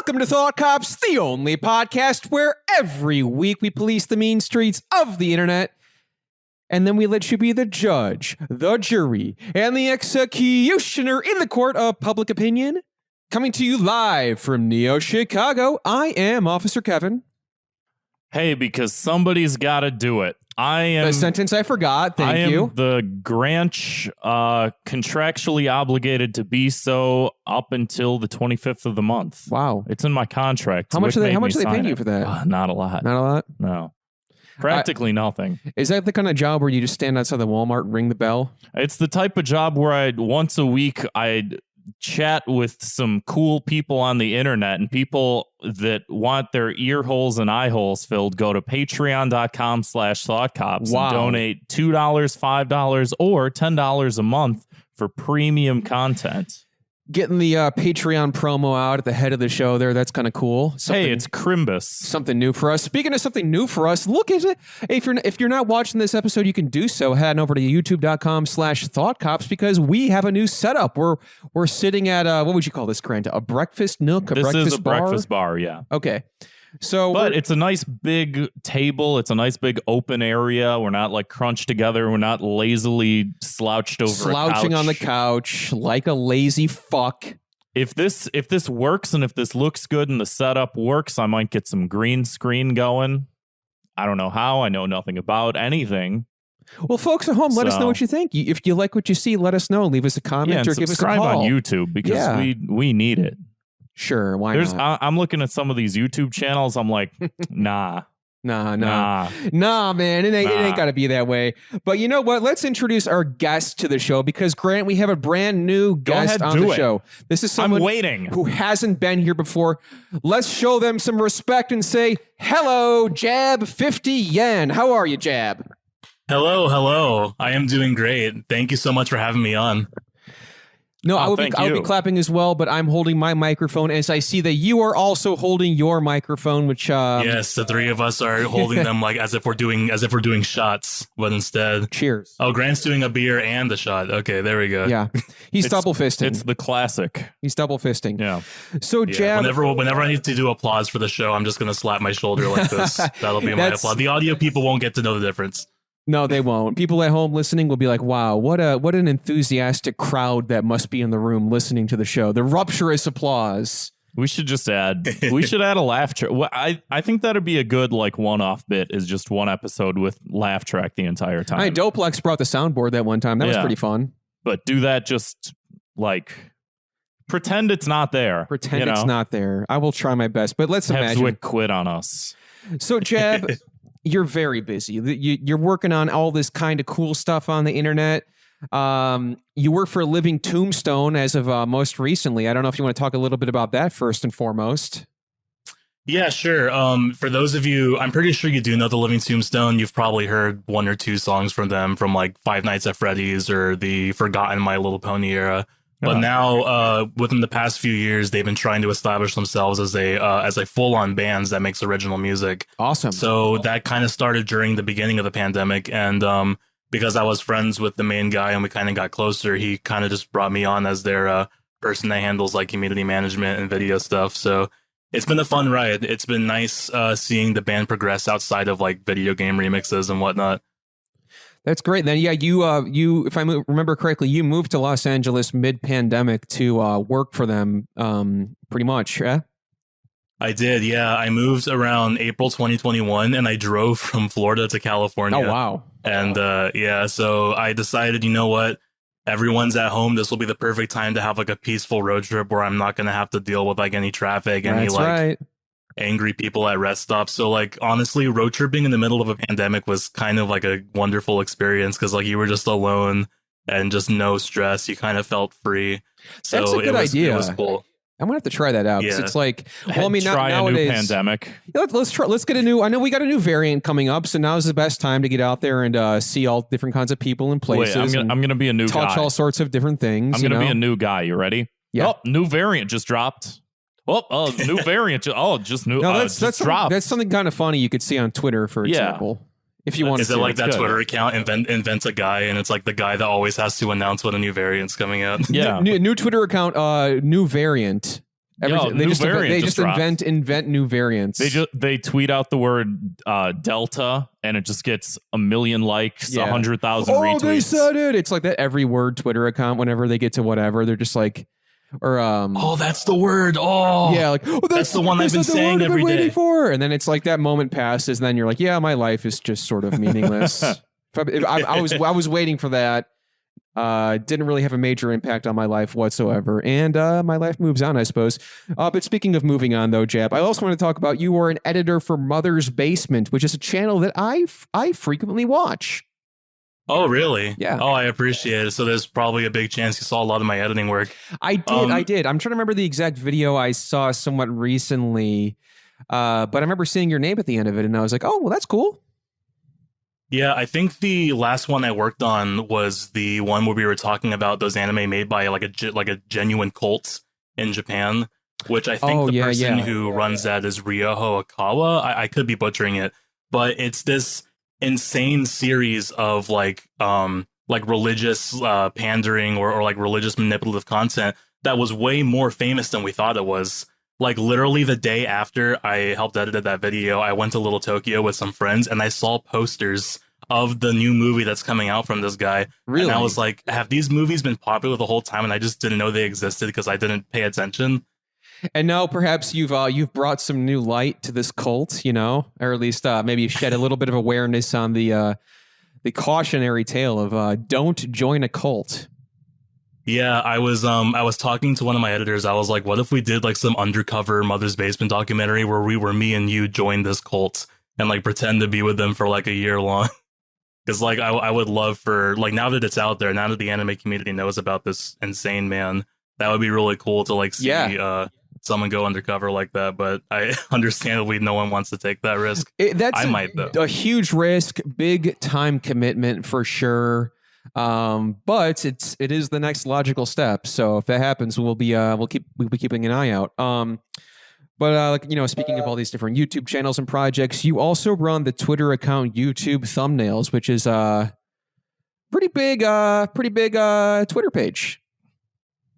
Welcome to Thought Cops, the only podcast where every week we police the mean streets of the internet, and then we let you be the judge, the jury, and the executioner in the court of public opinion. Coming to you live from Neo Chicago, I am Officer Kevin. Hey, because somebody's got to do it. I am the sentence I forgot. Thank you. The Granch, contractually obligated to be so up until the 25th of the month. Wow, it's in my contract. How much are they paying you for that? Not a lot. Not a lot. No, practically nothing. Is that the kind of job where you just stand outside the Walmart and ring the bell? It's the type of job where once a week I'd chat with some cool people on the internet, and people that want their ear holes and eye holes filled go to patreon.com/thoughtcops and donate $2, $5, or $10 a month for premium content. Getting the Patreon promo out at the head of the show there. That's kind of cool. Hey, it's Crimbus. Something new for us. Speaking of something new for us, look at it. If you're not watching this episode, you can do so. Head over to youtube.com/thoughtcops because we have a new setup. We're sitting at, what would you call this, Grant? A breakfast nook? This is a breakfast bar, yeah. Okay. But it's a nice big table. It's a nice big open area. We're not like crunched together. We're not lazily slouching on the couch like a lazy fuck. If this works and if this looks good and the setup works, I might get some green screen going. I don't know how. I know nothing about anything. Well, folks at home, let us know what you think. If you like what you see, let us know. Leave us a comment or give us a call. Subscribe on YouTube because we need it. Sure, why not? I'm looking at some of these YouTube channels. I'm like, nah. Nah, man. It ain't got to be that way. But you know what? Let's introduce our guest to the show because, Grant, we have a brand new guest on the show. This is someone who hasn't been here before. Let's show them some respect and say, hello, Jab50Yen. How are you, Jab? Hello. I am doing great. Thank you so much for having me on. No, I would be clapping as well, but I'm holding my microphone as I see that you are also holding your microphone, which yes, the three of us are holding them like as if we're doing shots, but instead cheers. Oh, Grant's doing a beer and a shot. Okay, there we go. Yeah. He's double fisting. It's the classic. He's double fisting. Yeah. So Jab, whenever I need to do applause for the show, I'm just gonna slap my shoulder like this. That'll be my applause. The audio people won't get to know the difference. No, they won't. People at home listening will be like, wow, what an enthusiastic crowd that must be in the room listening to the show. The rapturous applause. We should add a laugh track. Well, I think that'd be a good like one-off bit is just one episode with laugh track the entire time. Doplex brought the soundboard that one time. That was pretty fun. But do that just like pretend it's not there. It's not there. I will try my best. But let's imagine. Zwick quit on us. So Jab, you're very busy. You're working on all this kind of cool stuff on the internet. You work for a living tombstone as of most recently. I don't know if you want to talk a little bit about that first and foremost. Yeah, sure. For those of you, I'm pretty sure you do know the Living Tombstone. You've probably heard one or two songs from them from like Five Nights at Freddy's or the Forgotten My Little Pony era. But now, within the past few years, they've been trying to establish themselves as a full-on band that makes original music. Awesome. So that kind of started during the beginning of the pandemic, and because I was friends with the main guy and we kind of got closer, he kind of just brought me on as their person that handles like community management and video stuff. So it's been a fun ride. It's been nice seeing the band progress outside of like video game remixes and whatnot. That's great. Then, yeah, you, if I remember correctly, you moved to Los Angeles mid-pandemic to work for them, pretty much. Yeah. I did. Yeah, I moved around April 2021, and I drove from Florida to California. Oh wow! And so I decided, you know what? Everyone's at home. This will be the perfect time to have like a peaceful road trip where I'm not going to have to deal with like any traffic, angry people at rest stops. So like honestly, road tripping in the middle of a pandemic was kind of like a wonderful experience because like you were just alone and just no stress. You kind of felt free. So that's a good idea. It was cool. I'm gonna have to try that out because it's like, well, I mean, try nowadays, a new pandemic. Let's get a new. I know we got a new variant coming up, so now's the best time to get out there and see all different kinds of people and places. Wait, I'm gonna be a new guy. Touch all sorts of different things. I'm gonna be a new guy. You ready? Yeah. Oh, new variant just dropped. Oh, new variant. Just new. No, that's something kind of funny you could see on Twitter, for example. If you want to see it. Like that Twitter account invents a guy, and it's like the guy that always has to announce when a new variant's coming out. Yeah. New Twitter account, new variant. They just invent new variants. They tweet out the word Delta, and it just gets 1 million likes, 100,000 retweets. Oh, they said it. It's like that every word Twitter account. Whenever they get to whatever, they're just like, that's the word. Oh, yeah, like that's the one I've been saying every day. Waiting for. And then it's like that moment passes, and then you're like, yeah, my life is just sort of meaningless. I was waiting for that. Didn't really have a major impact on my life whatsoever, and my life moves on, I suppose. But speaking of moving on, though, Jab, I also want to talk about you are an editor for Mother's Basement, which is a channel that I frequently watch. Oh, really? Yeah. Oh, I appreciate it. So there's probably a big chance you saw a lot of my editing work. I did. I'm trying to remember the exact video I saw somewhat recently, but I remember seeing your name at the end of it, and I was like, oh, well, that's cool. Yeah, I think the last one I worked on was the one where we were talking about those anime made by like a genuine cult in Japan, which I think the person who runs that is Ryoho Akawa. I could be butchering it, but it's this insane series of like religious pandering or like religious manipulative content that was way more famous than we thought it was. Like literally the day after I helped edit that video, I went to Little Tokyo with some friends and I saw posters of the new movie that's coming out from this guy. Really? And I was like, have these movies been popular the whole time and I just didn't know they existed because I didn't pay attention? And now perhaps you've brought some new light to this cult, or at least maybe you shed a little bit of awareness on the cautionary tale of don't join a cult. Yeah, I was talking to one of my editors. I was like, what if we did like some undercover Mother's Basement documentary where me and you joined this cult and like pretend to be with them for like a year long? Because like I would love for like now that it's out there, now that the anime community knows about this insane man, that would be really cool to like see someone go undercover like that. But I understandably no one wants to take that risk. That's I might though. A huge risk, big time commitment for sure. But it is the next logical step. So if that happens, we'll be keeping an eye out. But speaking of all these different YouTube channels and projects, you also run the Twitter account YouTube Thumbnails, which is a pretty big Twitter page.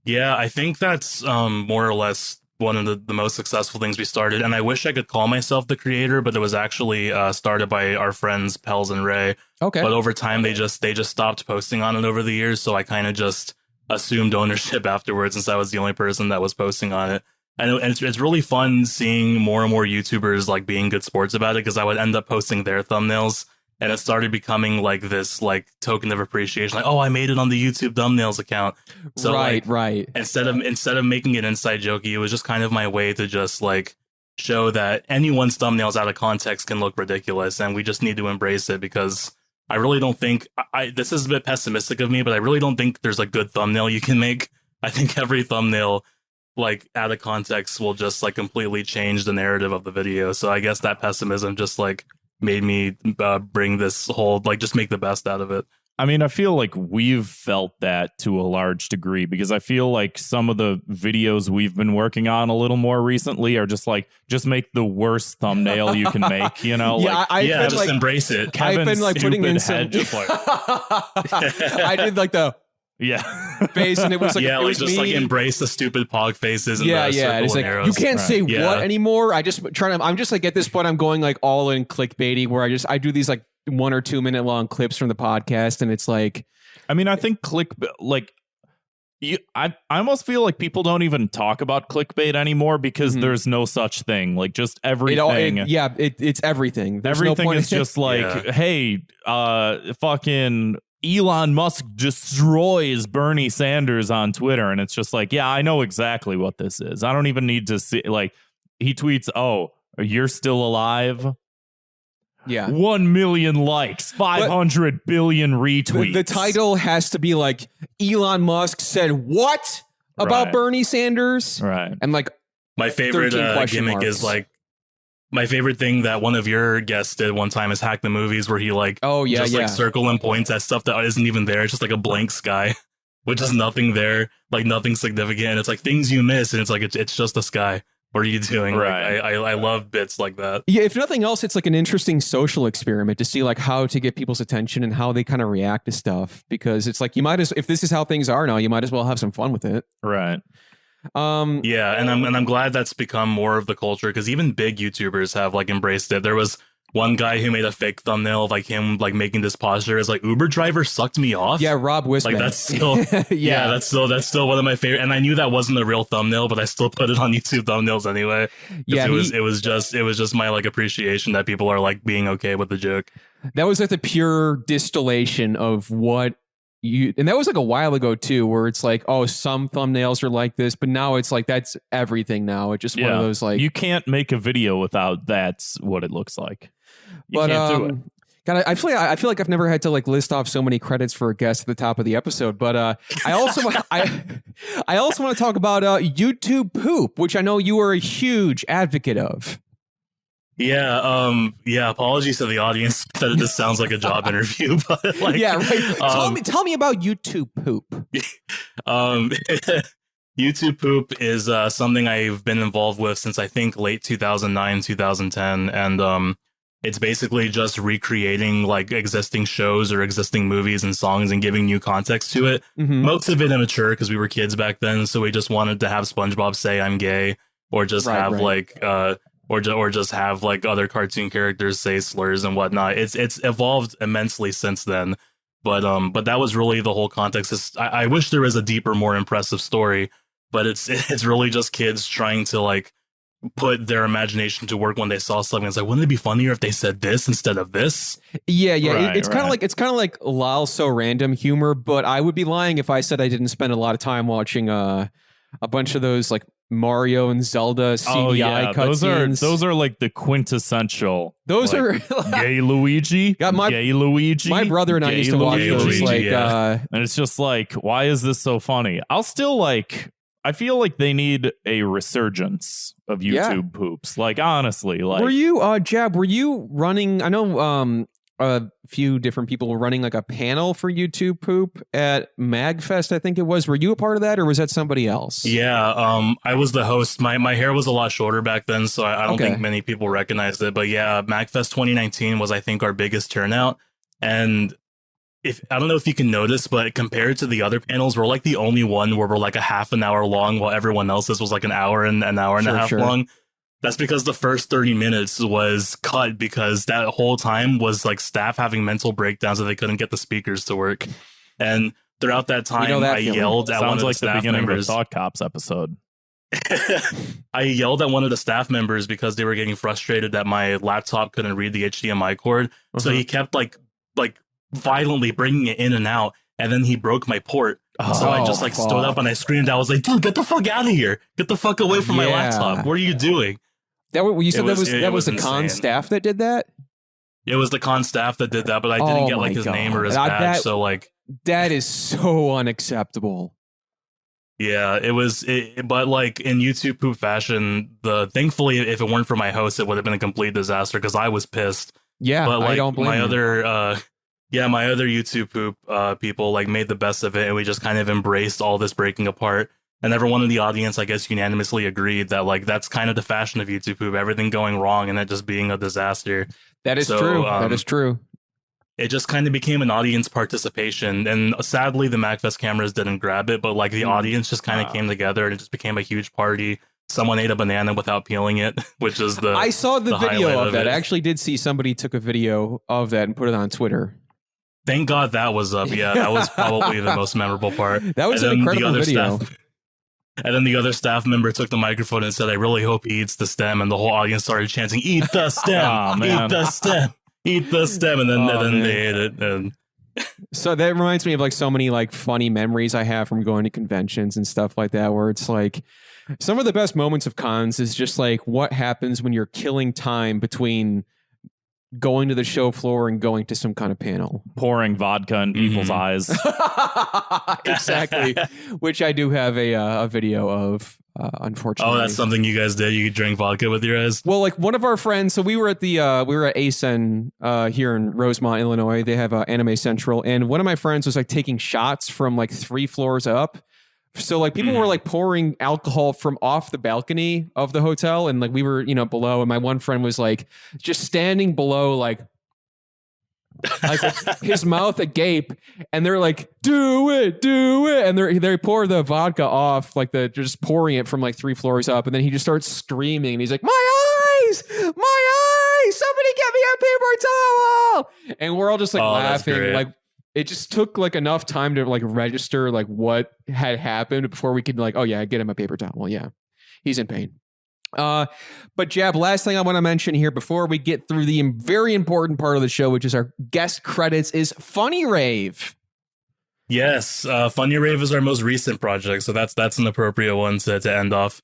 Yeah, I think that's more or less one of the most successful things we started. And I wish I could call myself the creator, but it was actually started by our friends Pels and Ray. Okay. But over time, they just stopped posting on it over the years. So I kind of just assumed ownership afterwards, since I was the only person that was posting on it. And it's really fun seeing more and more YouTubers like being good sports about it, because I would end up posting their thumbnails. And it started becoming like this like token of appreciation, like, oh, I made it on the YouTube thumbnails account. So right. Instead of making it inside jokey, it was just kind of my way to just like show that anyone's thumbnails out of context can look ridiculous, and we just need to embrace it, because I really don't think this is a bit pessimistic of me, but I really don't think there's a good thumbnail you can make. I think every thumbnail like out of context will just like completely change the narrative of the video. So I guess that pessimism just like made me bring this whole like just make the best out of it. I mean, I feel like we've felt that to a large degree, because I feel like some of the videos we've been working on a little more recently are just like, just make the worst thumbnail you can make, Yeah, like, just like, embrace it. Kevin's I've been like putting in some, just like I did like the face, and it was like, it was just me. Like embrace the stupid pog faces. And It's like, arrows. you can't say what anymore. I'm just like at this point, I'm going like all in clickbaity, where I do these like 1 or 2 minute long clips from the podcast, and it's like, I mean, I think I almost feel like people don't even talk about clickbait anymore, because there's no such thing. Like just everything. It's everything. There's everything no point is just like, hey, fucking Elon Musk destroys Bernie Sanders on Twitter, and it's just like, yeah, I know exactly what this is. I don't even need to see, like, he tweets, oh, you're still alive? Yeah. 1 million likes, 500 billion retweets. The title has to be like, Elon Musk said what about Bernie Sanders? Right. And like, my favorite gimmick is like, my favorite thing that one of your guests did one time is Hack the Movies, where he like, like circle and points at stuff that isn't even there. It's just like a blank sky, which is nothing there, like nothing significant. It's like things you miss, and it's like, it's just a sky. What are you doing? Right. Like, I love bits like that. Yeah, if nothing else, it's like an interesting social experiment to see like how to get people's attention and how they kind of react to stuff, because it's like, if this is how things are now, you might as well have some fun with it. Right. Yeah, and I'm glad that's become more of the culture, because even big YouTubers have like embraced it. There was one guy who made a fake thumbnail of like him like making this posture as like Uber driver sucked me off. Yeah, Rob Wisman. Like that's still that's still one of my favorite. And I knew that wasn't a real thumbnail, but I still put it on YouTube thumbnails anyway. Yeah, it was just my like appreciation that people are like being okay with the joke. That was like the pure distillation of what and that was like a while ago too, where it's like, oh, some thumbnails are like this, but now it's like that's everything now. It's just one of those like, you can't make a video without that's what it looks like. You can't do it. God, I feel like I've never had to like list off so many credits for a guest at the top of the episode. But I also want to talk about YouTube poop, which I know you are a huge advocate of. Yeah, apologies to the audience that it just sounds like a job interview, but like, yeah, right. Tell me about YouTube poop. YouTube poop is something I've been involved with since I think late 2009, 2010, and it's basically just recreating like existing shows or existing movies and songs and giving new context to it. Mm-hmm. Most of it immature because we were kids back then, so we just wanted to have SpongeBob say I'm gay, or just or just have like other cartoon characters say slurs and whatnot. It's evolved immensely since then, but that was really the whole context. I wish there was a deeper, more impressive story, but it's really just kids trying to like put their imagination to work when they saw something. It's like, wouldn't it be funnier if they said this instead of this? Yeah. Right, it's kind of like lol so random humor, but I would be lying if I said I didn't spend a lot of time watching a bunch of those like Mario and Zelda CGI cutscenes. Those are like the quintessential. Those like, are gay Luigi. Gay Luigi. My brother and I used to watch those. Like, and it's just like, why is this so funny? I'll still like. I feel like they need a resurgence of YouTube poops. Like honestly, like were you Jab? Were you running? I know a few different people were running like a panel for YouTube poop at MagFest, I think it was. Were you a part of that, or was that somebody else? Yeah, I was the host. My hair was a lot shorter back then, so I don't think many people recognized it. But yeah, MagFest 2019 was, I think, our biggest turnout. And I don't know if you can notice, but compared to the other panels, we're like the only one where we're like a half an hour long, while everyone else's was like an hour and a half long. That's because the first 30 minutes was cut because that whole time was like staff having mental breakdowns that they couldn't get the speakers to work. And throughout that time, I yelled at one of the staff members. Of a Thought Cops episode. I yelled at one of the staff members because they were getting frustrated that my laptop couldn't read the HDMI cord. So he kept like violently bringing it in and out. And then he broke my port. So I just like stood up and I screamed. I was like, dude, get the fuck out of here. Get the fuck away from my laptop. What are you doing? You said that was the con staff that did that? It was the con staff that did that, but I didn't get like his name or his badge. So like that is so unacceptable. Yeah, it was. But like in YouTube poop fashion, thankfully, if it weren't for my host, it would have been a complete disaster because I was pissed. Yeah, but like I don't blame my you. my other YouTube poop people like made the best of it, and we just kind of embraced all this breaking apart. And everyone in the audience, I guess, unanimously agreed that like that's kind of the fashion of YouTube poop, everything going wrong and it just being a disaster. That is true. That is true. It just kind of became an audience participation, and sadly the MagFest cameras didn't grab it, but like the audience just kind of came together and it just became a huge party. Someone ate a banana without peeling it, which is I saw the video of that. I actually did see somebody took a video of that and put it on Twitter. Thank God that was up. Yeah, that was probably the most memorable part. That was an incredible video. And then the other staff member took the microphone and said, I really hope he eats the stem. And the whole audience started chanting, eat the stem, eat the stem, eat the stem. And then they ate it. And so that reminds me of like so many like funny memories I have from going to conventions and stuff like that, where it's like some of the best moments of cons is just like what happens when you're killing time between going to the show floor and going to some kind of panel. Pouring vodka in people's eyes. Exactly. Which I do have a video of, unfortunately. Oh, that's something you guys did? You drink vodka with your eyes? Well, like one of our friends, so we were at ASEN here in Rosemont, Illinois. They have Anime Central. And one of my friends was like taking shots from like 3 floors up. So like people were like pouring alcohol from off the balcony of the hotel, and like we were, below, and my one friend was like just standing below, like like his mouth agape, and they're like, do it, and they pour the vodka off, like they're just pouring it from like 3 floors up, and then he just starts screaming, and he's like, my eyes, somebody get me a paper towel, and we're all just like laughing, like it just took like enough time to like register like what had happened before we could like, oh yeah, get him a paper towel. Well, yeah, he's in pain. But Jab, last thing I want to mention here before we get through the very important part of the show, which is our guest credits, is Funny Rave. Yes, Funny Rave is our most recent project, so that's an appropriate one to end off.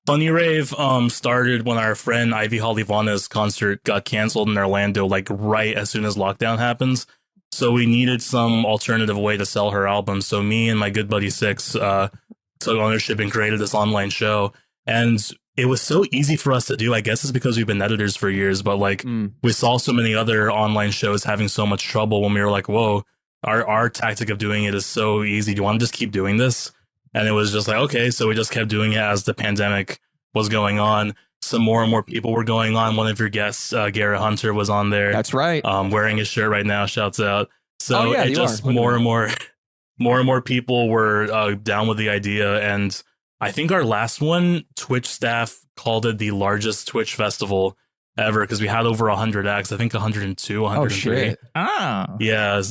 Funny Rave started when our friend Ivy Holly-Vana's concert got canceled in Orlando, like right as soon as lockdown happens. So we needed some alternative way to sell her album. So me and my good buddy Six took ownership and created this online show, and it was so easy for us to do. I guess it's because we've been editors for years, but like we saw so many other online shows having so much trouble when we were like, whoa, our tactic of doing it is so easy. Do you want to just keep doing this? And it was just like, okay. So we just kept doing it as the pandemic was going on. Some more and more people were going on. One of your guests, Garrett Hunter, was on there. That's right. Wearing his shirt right now. Shouts out. So it just more and more people were down with the idea. And I think our last one, Twitch staff called it the largest Twitch festival ever because we had over 100 acts. I think 102, 103. Oh, shit. Yeah,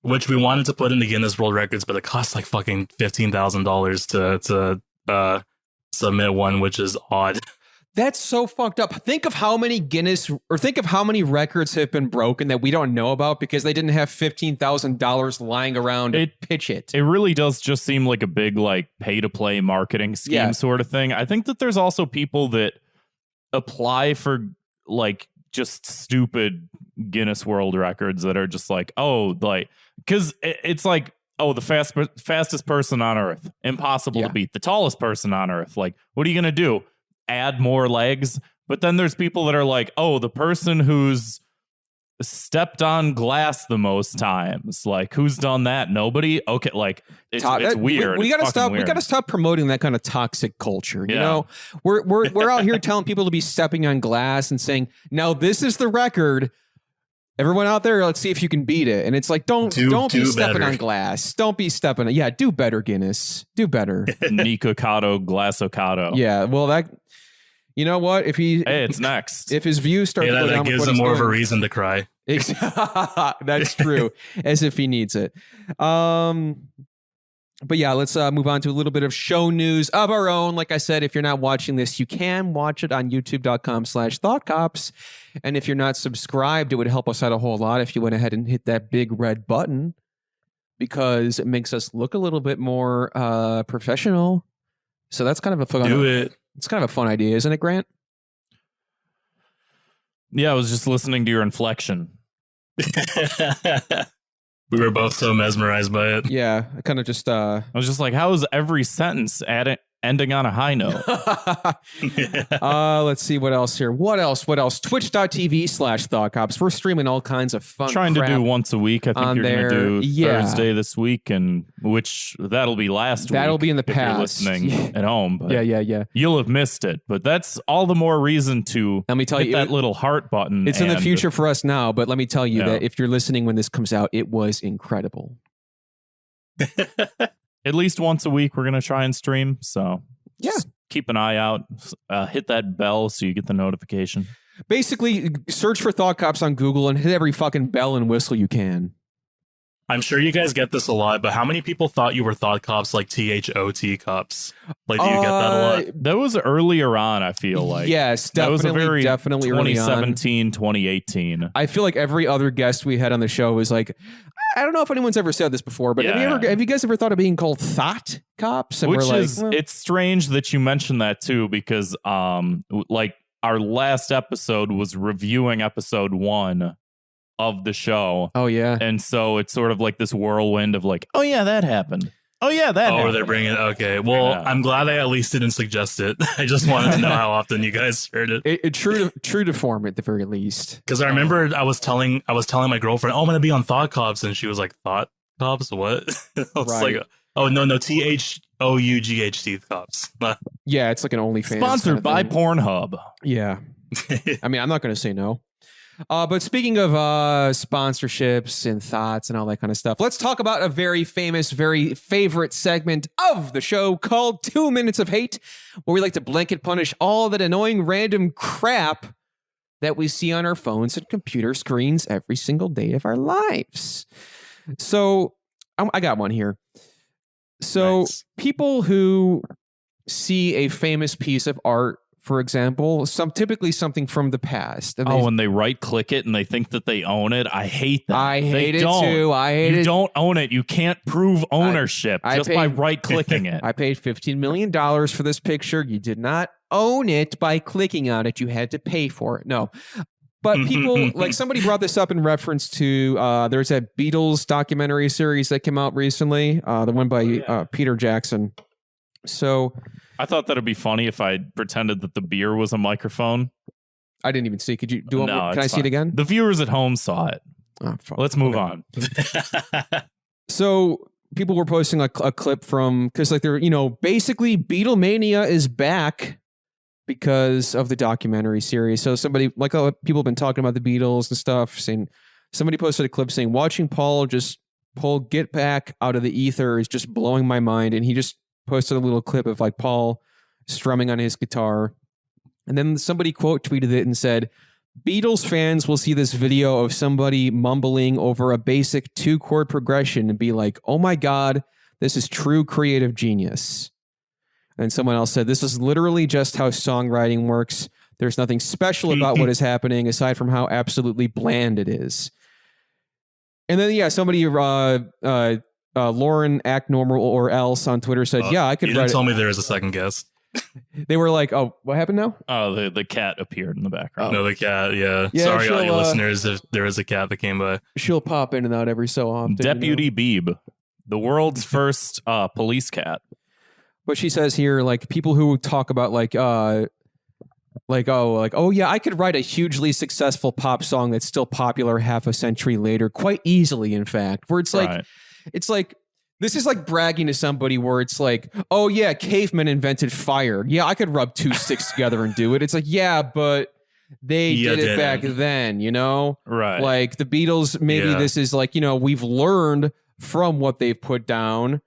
which we wanted to put in the Guinness World Records, but it costs like fucking $15,000 to submit one, which is odd. That's so fucked up. Think of how many records have been broken that we don't know about because they didn't have $15,000 lying around to pitch it. It really does just seem like a big like pay to play marketing scheme sort of thing. I think that there's also people that apply for like just stupid Guinness World Records that are just like, oh, like, because it's like, oh, the fastest person on Earth, impossible to beat. The tallest person on Earth, like, what are you gonna do? Add more legs? But then there's people that are like, oh, the person who's stepped on glass the most times, like, who's done that? Nobody. Okay, like it's weird. We gotta stop. We gotta stop promoting that kind of toxic culture. You know, we're out here telling people to be stepping on glass and saying, "Now this is the record. Everyone out there, let's see if you can beat it." And it's like, don't be stepping on glass. Don't be stepping. Yeah, do better, Guinness. Do better. Nikocado, Glassocado. Yeah, well, that. You know what? It's next. If his views start to go down, that gives him more of a reason to cry. That's true. As if he needs it. But yeah, let's move on to a little bit of show news of our own. Like I said, if you're not watching this, you can watch it on youtube.com/thoughtcops. And if you're not subscribed, it would help us out a whole lot if you went ahead and hit that big red button, because it makes us look a little bit more professional. So that's kind of a fun. Do it. It's kind of a fun idea, isn't it, Grant? Yeah, I was just listening to your inflection. We were both so mesmerized by it. Yeah, I kind of just... I was just like, how is every sentence ending on a high note? Let's see what else here. What else? Twitch.tv/ThoughtCops. We're streaming all kinds of fun Trying crap to do once a week. I think you're going to do Thursday this week, and which that'll be last week. That'll be in the if past. You're listening at home. But yeah. You'll have missed it, but that's all the more reason to hit that little heart button. It's in the future for us now, but let me tell you that if you're listening when this comes out, it was incredible. At least once a week, we're going to try and stream. So just keep an eye out. Hit that bell so you get the notification. Basically, search for Thought Cops on Google and hit every fucking bell and whistle you can. I'm sure you guys get this a lot, but how many people thought you were Thought Cops, like THOT cops? Like, do you get that a lot? That was earlier on, I feel like. Yes, definitely. That was a very 2017, 2018. I feel like every other guest we had on the show was like, I don't know if anyone's ever said this before, but have you guys ever thought of being called Thought Cops? And it's strange that you mentioned that too, because like our last episode was reviewing episode 1 of the show. Oh yeah. And so it's sort of like this whirlwind of like, oh yeah, that happened. Oh yeah, that happened. Oh, they're bringing it. Okay. Well, I'm glad I at least didn't suggest it. I just wanted to know how often you guys heard it. True to form at the very least. Because I remember I was telling my girlfriend, oh, I'm gonna be on Thought Cops, and she was like, Thought Cops? What? I was like, oh no, THOUGHT Cops. Yeah, it's like an OnlyFans. Sponsored by Pornhub. Yeah. I mean, I'm not gonna say no. But speaking of sponsorships and thoughts and all that kind of stuff, let's talk about a very famous, very favorite segment of the show called 2 Minutes of Hate, where we like to blanket punish all that annoying random crap that we see on our phones and computer screens every single day of our lives. So I got one here. So nice. People who see a famous piece of art, for example, typically something from the past. And when they right-click it and they think that they own it, I hate that. I hate it too. You don't own it. You can't prove ownership just by right-clicking it. I paid $15 million for this picture. You did not own it by clicking on it. You had to pay for it. No. But people, like somebody brought this up in reference to, there's a Beatles documentary series that came out recently, the one by Peter Jackson. So I thought that'd be funny if I pretended that the beer was a microphone. I didn't even see. Could you do it? No, can I see it again? The viewers at home saw it. Oh, let's move on. So people were posting a clip from, because like they're, basically Beatlemania is back because of the documentary series. So somebody, like people have been talking about the Beatles and stuff, saying, somebody posted a clip saying, watching Paul Get Back out of the ether is just blowing my mind. And he just posted a little clip of like Paul strumming on his guitar. And then somebody quote tweeted it and said, Beatles fans will see this video of somebody mumbling over a basic 2-chord progression and be like, oh my God, this is true creative genius. And someone else said, this is literally just how songwriting works. There's nothing special about what is happening aside from how absolutely bland it is. And then, somebody, Lauren Act Normal or Else on Twitter said, I could write it. You didn't tell me there was a second guest. They were like, oh, what happened now? Oh, the cat appeared in the background. No, the cat, yeah. Sorry, all your listeners, if there is a cat that came by. She'll pop in and out every so often. Deputy Beeb, the world's first police cat. But she says here, like, people who talk about, I could write a hugely successful pop song that's still popular half a century later, quite easily, in fact, where it's like, this is like bragging to somebody where it's like, oh yeah, cavemen invented fire. Yeah, I could rub 2 sticks together and do it. It's like, yeah, but they did it back then, Right. Like the Beatles, maybe this is like, we've learned from what they've put down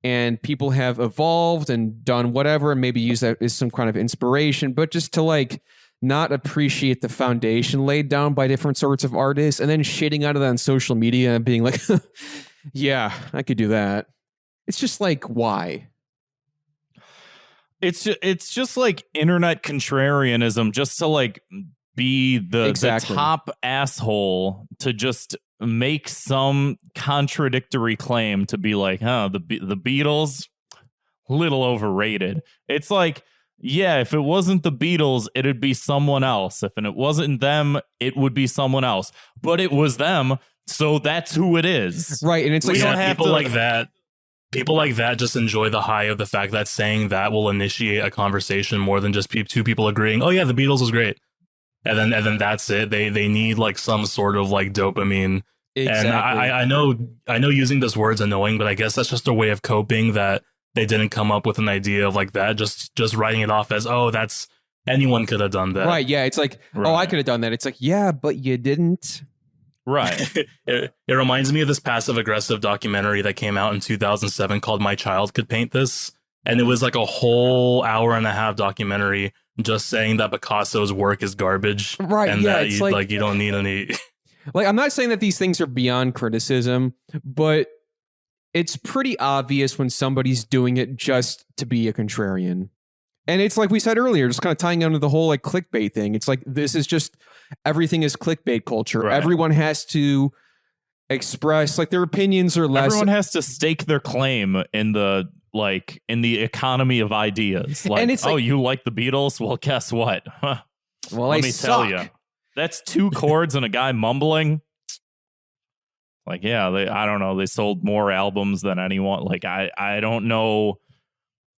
and people have evolved and done whatever and maybe use that as some kind of inspiration, but just to like not appreciate the foundation laid down by different sorts of artists and then shitting out of that on social media and being like, yeah, I could do that. It's just like, why? It's just like internet contrarianism, just to like be the top asshole to just make some contradictory claim to be like, the Beatles, little overrated. It's like, yeah, if it wasn't the Beatles, it'd be someone else. If it wasn't them, it would be someone else. But it was them. So that's who it is. Right. And it's like, people like that. People like that just enjoy the high of the fact that saying that will initiate a conversation more than just two people agreeing, oh yeah, the Beatles was great. And then that's it. They need like some sort of like dopamine. Exactly. And I know using this word's annoying, but I guess that's just a way of coping that they didn't come up with an idea of like that. Just writing it off as, oh, that's anyone could have done that. Right. Yeah. It's like, oh, I could have done that. It's like, yeah, but you didn't. Right. It reminds me of this passive aggressive documentary that came out in 2007 called My Child Could Paint This. And it was like a whole hour-and-a-half documentary just saying that Picasso's work is garbage. Right. And that you don't need any. Like, I'm not saying that these things are beyond criticism, but it's pretty obvious when somebody's doing it just to be a contrarian. And it's like we said earlier, just kind of tying into the whole like clickbait thing. It's like, this is just, everything is clickbait culture. Right. Everyone has to express like their opinions are less. Everyone has to stake their claim in the economy of ideas. Like, and it's like, oh, you like the Beatles? Well, guess what? Well, let me tell you. That's 2 chords and a guy mumbling. Like, yeah, I don't know. They sold more albums than anyone. Like, I don't know.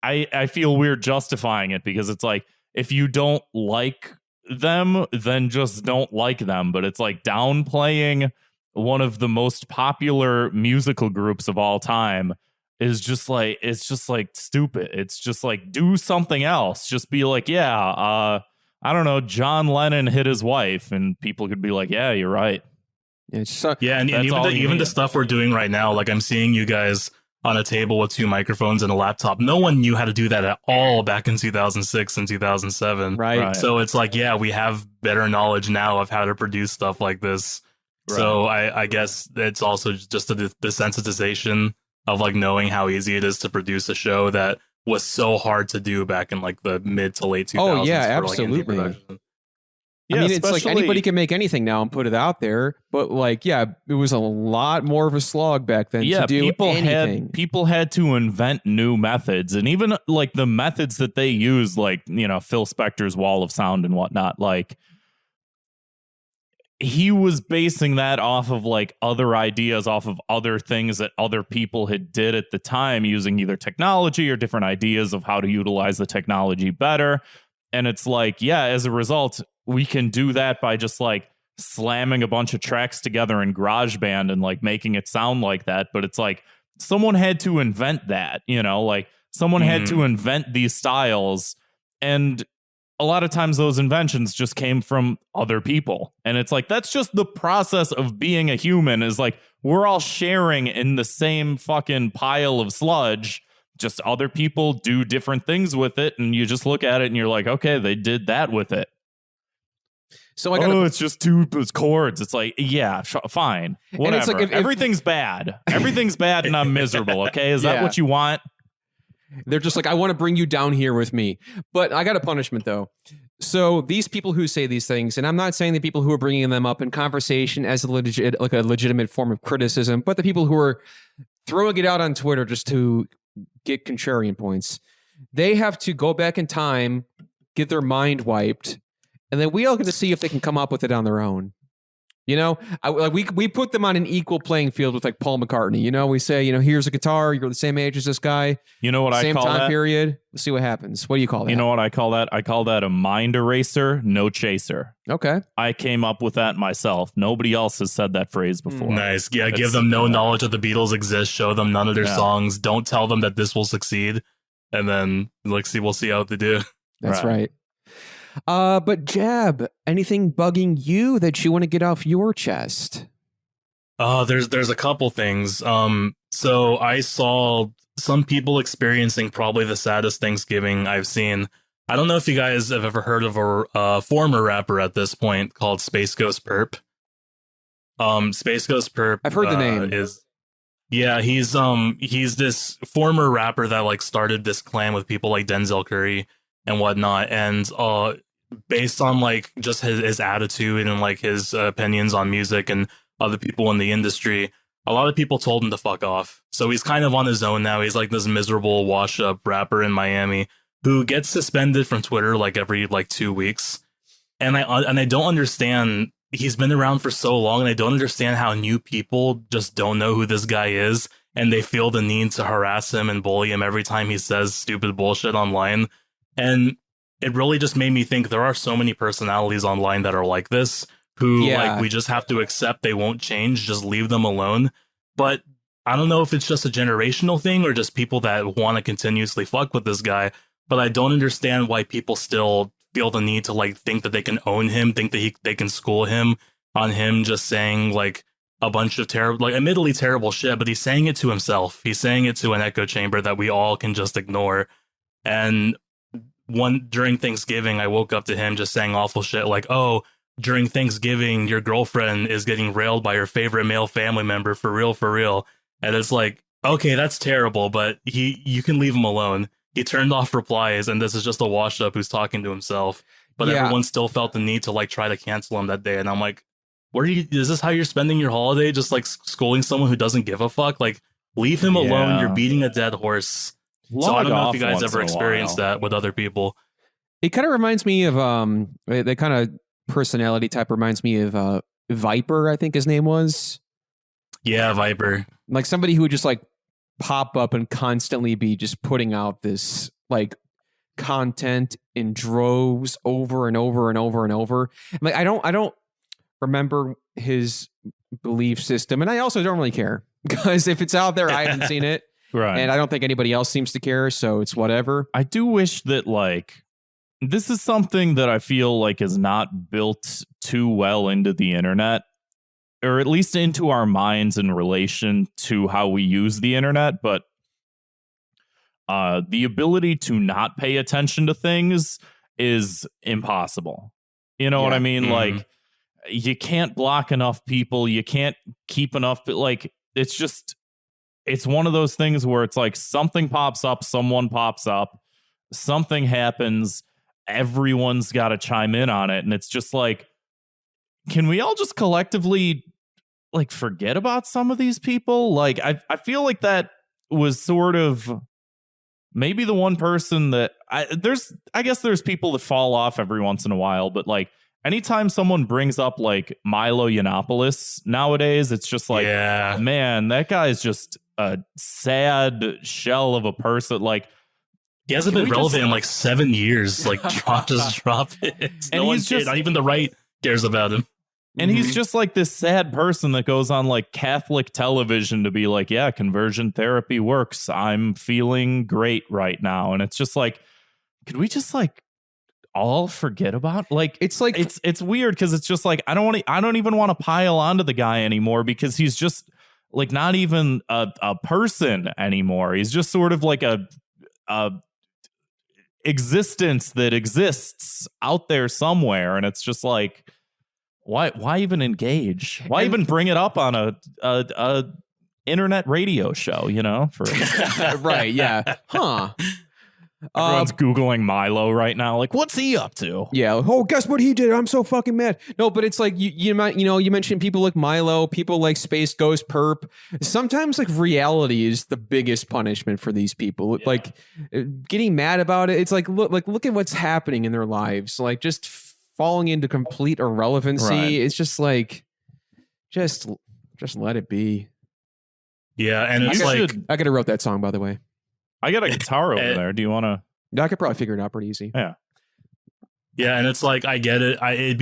I feel weird justifying it because it's like, if you don't like them, then just don't like them. But it's like downplaying one of the most popular musical groups of all time is just like, it's just like stupid. It's just like, do something else. Just be like, yeah, I don't know, John Lennon hit his wife, and people could be like, yeah, you're right. And even the stuff we're doing right now, like I'm seeing you guys on a table with 2 microphones and a laptop. No one knew how to do that at all back in 2006 and 2007. Right. So it's like, yeah, we have better knowledge now of how to produce stuff like this. Right. So I guess it's also just the desensitization of like knowing how easy it is to produce a show that was so hard to do back in like the mid to late 2000s. Oh yeah, absolutely. I mean, it's like anybody can make anything now and put it out there, but like, yeah, it was a lot more of a slog back then to do anything. People had to invent new methods, and even like the methods that they use, like, you know, Phil Spector's wall of sound and whatnot, like he was basing that off of like other ideas, off of other things that other people had did at the time, using either technology or different ideas of how to utilize the technology better. And it's like, yeah, as a result, we can do that by just like slamming a bunch of tracks together in GarageBand and like making it sound like that. But it's like someone had to invent that, you know, like someone had to invent these styles. And a lot of times those inventions just came from other people. And it's like, that's just the process of being a human, is like, we're all sharing in the same fucking pile of sludge. Just other people do different things with it. And you just look at it and you're like, okay, they did that with it. So it's just 2 chords. It's like, yeah, fine, whatever. And it's like if everything's bad. Everything's bad, and I'm miserable. Okay, is that what you want? They're just like, I want to bring you down here with me, but I got a punishment though. So these people who say these things, and I'm not saying the people who are bringing them up in conversation as a legitimate form of criticism, but the people who are throwing it out on Twitter just to get contrarian points, they have to go back in time, get their mind wiped. And then we all get to see if they can come up with it on their own. You know, we put them on an equal playing field with like Paul McCartney. You know, we say, you know, here's a guitar. You're the same age as this guy. You know what I call that? Same time period. Let's see what happens. What do you call that? You know what I call that? I call that a mind eraser, no chaser. Okay. I came up with that myself. Nobody else has said that phrase before. Nice. Yeah, give them no knowledge that the Beatles exist. Show them none of their songs. Don't tell them that this will succeed. And then we'll see how they do. That's right. But Jab, anything bugging you that you want to get off your chest? There's a couple things. So I saw some people experiencing probably the saddest Thanksgiving I've seen. I don't know if you guys have ever heard of a former rapper at this point called Space Ghost Perp. Space Ghost Perp. I've heard the name. He's this former rapper that like started this clan with people like Denzel Curry and whatnot, and based on like just his attitude and like his opinions on music and other people in the industry, a lot of people told him to fuck off. So he's kind of on his own now. He's like this miserable wash up rapper in Miami who gets suspended from Twitter like every like 2 weeks. And I don't understand. He's been around for so long, and I don't understand how new people just don't know who this guy is, and they feel the need to harass him and bully him every time he says stupid bullshit online. And it really just made me think there are so many personalities online that are like this, who like we just have to accept they won't change, just leave them alone. But I don't know if it's just a generational thing or just people that want to continuously fuck with this guy. But I don't understand why people still feel the need to like think that they can own him, think that they can school him on him just saying like a bunch of terrible, like admittedly terrible shit, but he's saying it to himself. He's saying it to an echo chamber that we all can just ignore. And during Thanksgiving, I woke up to him just saying awful shit like, oh, during Thanksgiving, your girlfriend is getting railed by her favorite male family member, for real, for real. And it's like, okay, that's terrible, but you can leave him alone. He turned off replies, and this is just a wash up who's talking to himself. But everyone still felt the need to like try to cancel him that day. And I'm like, is this how you're spending your holiday? Just like schooling someone who doesn't give a fuck? Like, leave him alone. You're beating a dead horse. So I don't know if you guys ever experienced that with other people. It kind of reminds me of the kind of personality type reminds me of Viper, I think his name was. Yeah, Viper. Like somebody who would just like pop up and constantly be just putting out this like content in droves over and over and over and over. Like I don't remember his belief system, and I also don't really care because if it's out there, I haven't seen it. Right. And I don't think anybody else seems to care, so it's whatever. I do wish that, like, this is something that I feel like is not built too well into the internet, or at least into our minds in relation to how we use the internet. But the ability to not pay attention to things is impossible. You know what I mean? Like, you can't block enough people. You can't keep enough. Like, it's one of those things where it's like something pops up, someone pops up, something happens, everyone's got to chime in on it. And it's just like, can we all just collectively like forget about some of these people? Like, I feel like that was sort of maybe the one person that I guess there's people that fall off every once in a while, but like anytime someone brings up like Milo Yiannopoulos nowadays, it's just like, man, that guy is just a sad shell of a person. Like, he hasn't been relevant in like 7 years. Like, drop it. No one, not even the right cares about him. And he's just like this sad person that goes on like Catholic television to be like, yeah, conversion therapy works. I'm feeling great right now. And it's just like, could we just like all forget about, like, it's like it's weird because it's just like I don't even want to pile onto the guy anymore because he's just like not even a person anymore. He's just sort of like a existence that exists out there somewhere, and it's just like, why even engage? Why even bring it up on a internet radio show? You know, for right? Yeah, huh? Everyone's Googling Milo right now. Like, what's he up to? Yeah. Oh, guess what he did? I'm so fucking mad. No, but it's like you mentioned people like Milo, people like Space Ghost Perp. Sometimes like reality is the biggest punishment for these people. Yeah. Like getting mad about it. It's like look at what's happening in their lives. Like just falling into complete irrelevancy. Right. It's just like just let it be. Yeah, and it's like I could have wrote that song, by the way. I got a guitar over there. Do you want to? Yeah, I could probably figure it out pretty easy. Yeah. Yeah, and it's like, I get it. It'd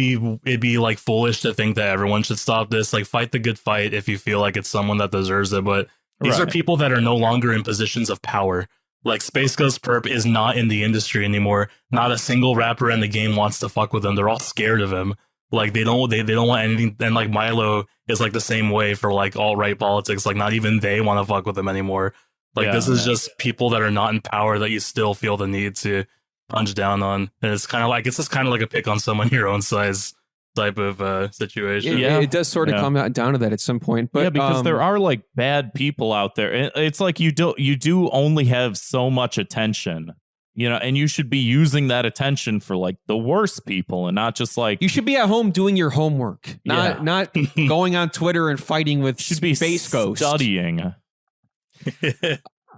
be like foolish to think that everyone should stop this. Like, fight the good fight if you feel like it's someone that deserves it. But these are people that are no longer in positions of power. Like, Space Ghost Perp is not in the industry anymore. Not a single rapper in the game wants to fuck with him. They're all scared of him. Like, they don't want anything. And like Milo is like the same way for like alt-right politics. Like, not even they want to fuck with him anymore. Like, this is just people that are not in power that you still feel the need to punch down on. And it's kind of like, it's just kind of like a pick on someone your own size type of situation. It does sort of come down to that at some point. But because there are like bad people out there. It's like you do only have so much attention, you know, and you should be using that attention for like the worst people and not just like, you should be at home doing your homework, not going on Twitter and fighting with Space Ghost. Studying.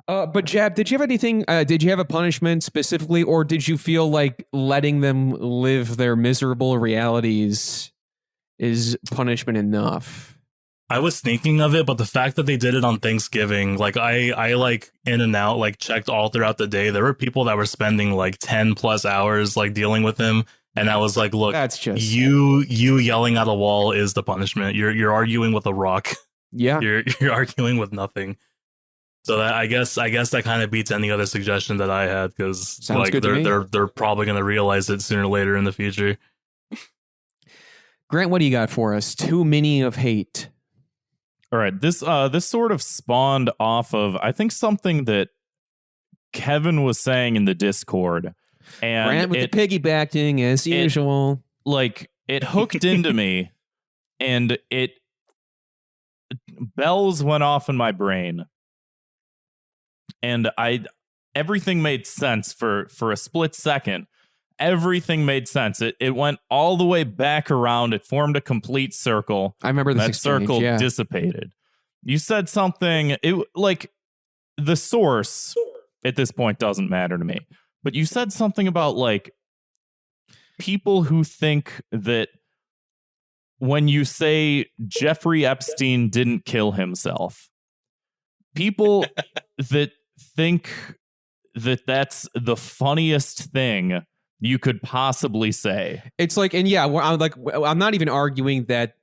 But Jab, did you have anything? Did you have a punishment specifically, or did you feel like letting them live their miserable realities is punishment enough? I was thinking of it, but the fact that they did it on Thanksgiving, like I like in and out, like checked all throughout the day. There were people that were spending like 10 plus hours like dealing with him. And I was like, look, that's just you yelling at a wall is the punishment. You're arguing with a rock. Yeah. You're arguing with nothing. So that, I guess that kind of beats any other suggestion that I had, because like they're probably going to realize it sooner or later in the future. Grant, what do you got for us? Too many of hate. All right, this sort of spawned off of, I think, something that Kevin was saying in the Discord, and Grant with the piggybacking as usual. Like, it hooked into me, and bells went off in my brain. And everything made sense for a split second. Everything made sense. It went all the way back around. It formed a complete circle. I remember this. That circle dissipated. You said something. Like, the source at this point doesn't matter to me. But you said something about like people who think that when you say Jeffrey Epstein didn't kill himself, people that think that that's the funniest thing you could possibly say. It's like, and yeah, I'm not even arguing that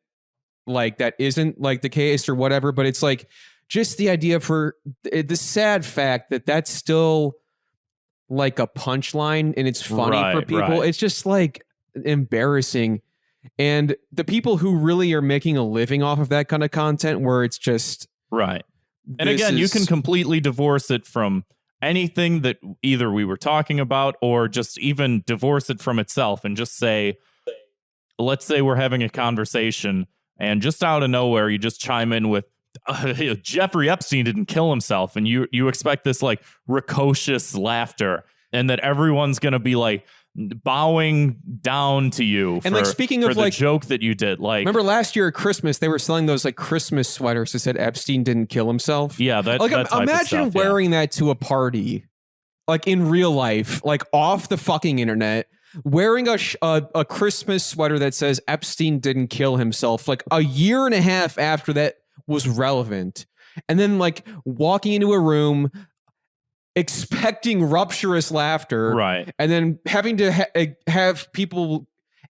like that isn't like the case or whatever, but it's like just the idea for the sad fact that that's still like a punchline and it's funny for people. It's just like embarrassing. And the people who really are making a living off of that kind of content where it's just right. And again, you can completely divorce it from anything that either we were talking about or just even divorce it from itself and just say, let's say we're having a conversation and just out of nowhere, you just chime in with Jeffrey Epstein didn't kill himself. And you expect this like precocious laughter and that everyone's going to be like bowing down to you. And like, speaking of the like joke that you did, like, remember last year at Christmas, they were selling those like Christmas sweaters that said Epstein didn't kill himself. Yeah. Like, imagine wearing that to a party, like in real life, like off the fucking internet, wearing a Christmas sweater that says Epstein didn't kill himself, like a year and a half after that was relevant. And then like walking into a room expecting rapturous laughter, right? And then having to have people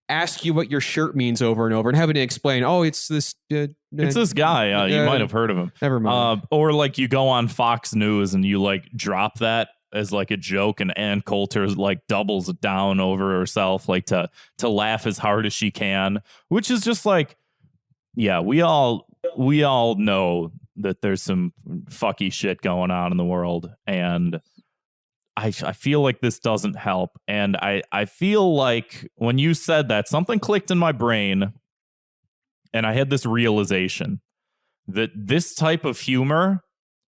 ask you what your shirt means over and over, and having to explain, oh, it's this guy. You might have heard of him. Never mind. Or like you go on Fox News and you like drop that as like a joke, and Ann Coulter like doubles it down over herself, like to laugh as hard as she can, which is just like, yeah, we all know that there's some fucky shit going on in the world. And I feel like this doesn't help. And I feel like when you said that, something clicked in my brain and I had this realization that this type of humor,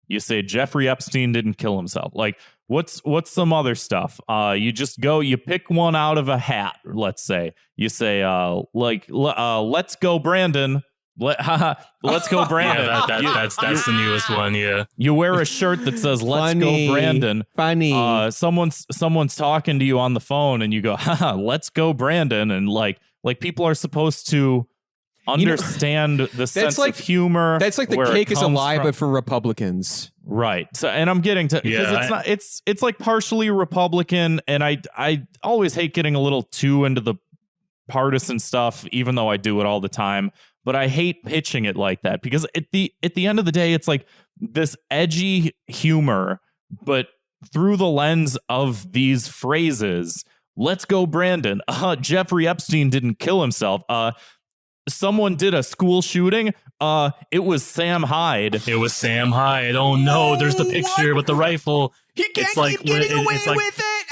you say Jeffrey Epstein didn't kill himself. Like what's some other stuff? You just go, you pick one out of a hat. Let's say you say, let's go, Brandon. Let's go, Brandon. Yeah, that's the newest one. Yeah, you wear a shirt that says "Let's go, Brandon." Funny. Someone's talking to you on the phone, and you go, "Let's go, Brandon," and like people are supposed to understand the sense of humor. That's like the cake is a lie, but for Republicans, right? So, and I'm getting to because it's like partially Republican, and I always hate getting a little too into the partisan stuff, even though I do it all the time. But I hate pitching it like that because at the end of the day, it's like this edgy humor, but through the lens of these phrases. Let's go, Brandon. Jeffrey Epstein didn't kill himself. Someone did a school shooting. It was Sam Hyde. It was Sam Hyde. Oh no, there's the picture with the rifle. He can't keep getting away with it.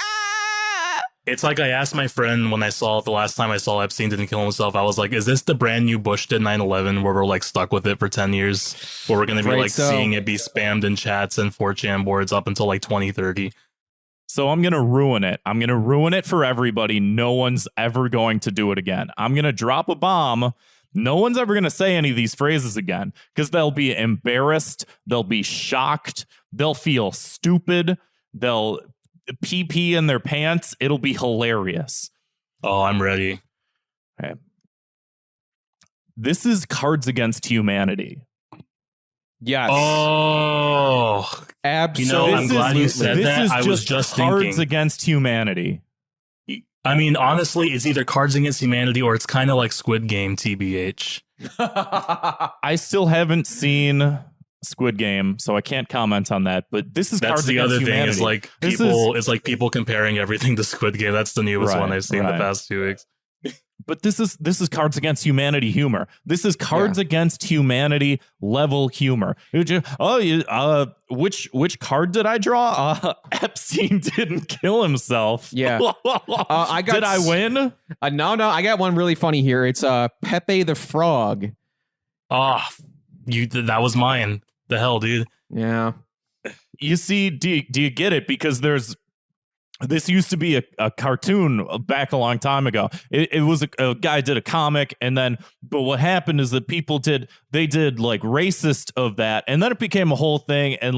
It's like I asked my friend when I saw it the last time I saw Epstein didn't kill himself. I was like, is this the brand new Bush did 9/11 where we're like stuck with it for 10 years? Where we're going to be seeing it be spammed in chats and 4chan boards up until like 2030. So I'm going to ruin it. I'm going to ruin it for everybody. No one's ever going to do it again. I'm going to drop a bomb. No one's ever going to say any of these phrases again because they'll be embarrassed. They'll be shocked. They'll feel stupid. They'll pee in their pants. It'll be hilarious. Oh, I'm ready. Okay. This is Cards Against Humanity. Yes. Oh, absolutely. I'm glad you said that. I was just Cards thinking. Against Humanity. I mean, honestly, it's either Cards Against Humanity or it's kind of like Squid Game, TBH. I still haven't seen Squid Game, so I can't comment on that. But this is Cards Against Humanity. Is like it's like people comparing everything to Squid Game. That's the newest one I've seen the past 2 weeks. But this is Cards Against Humanity humor. This is Cards Against Humanity level humor. Which card did I draw? Epstein didn't kill himself. Yeah. Did I win? No. I got one really funny here. It's Pepe the Frog. That was mine. The hell, dude. Yeah. You see, do you get it? Because this used to be a cartoon back a long time ago. It was a guy did a comic, but what happened is that people did like racist of that, and then it became a whole thing, and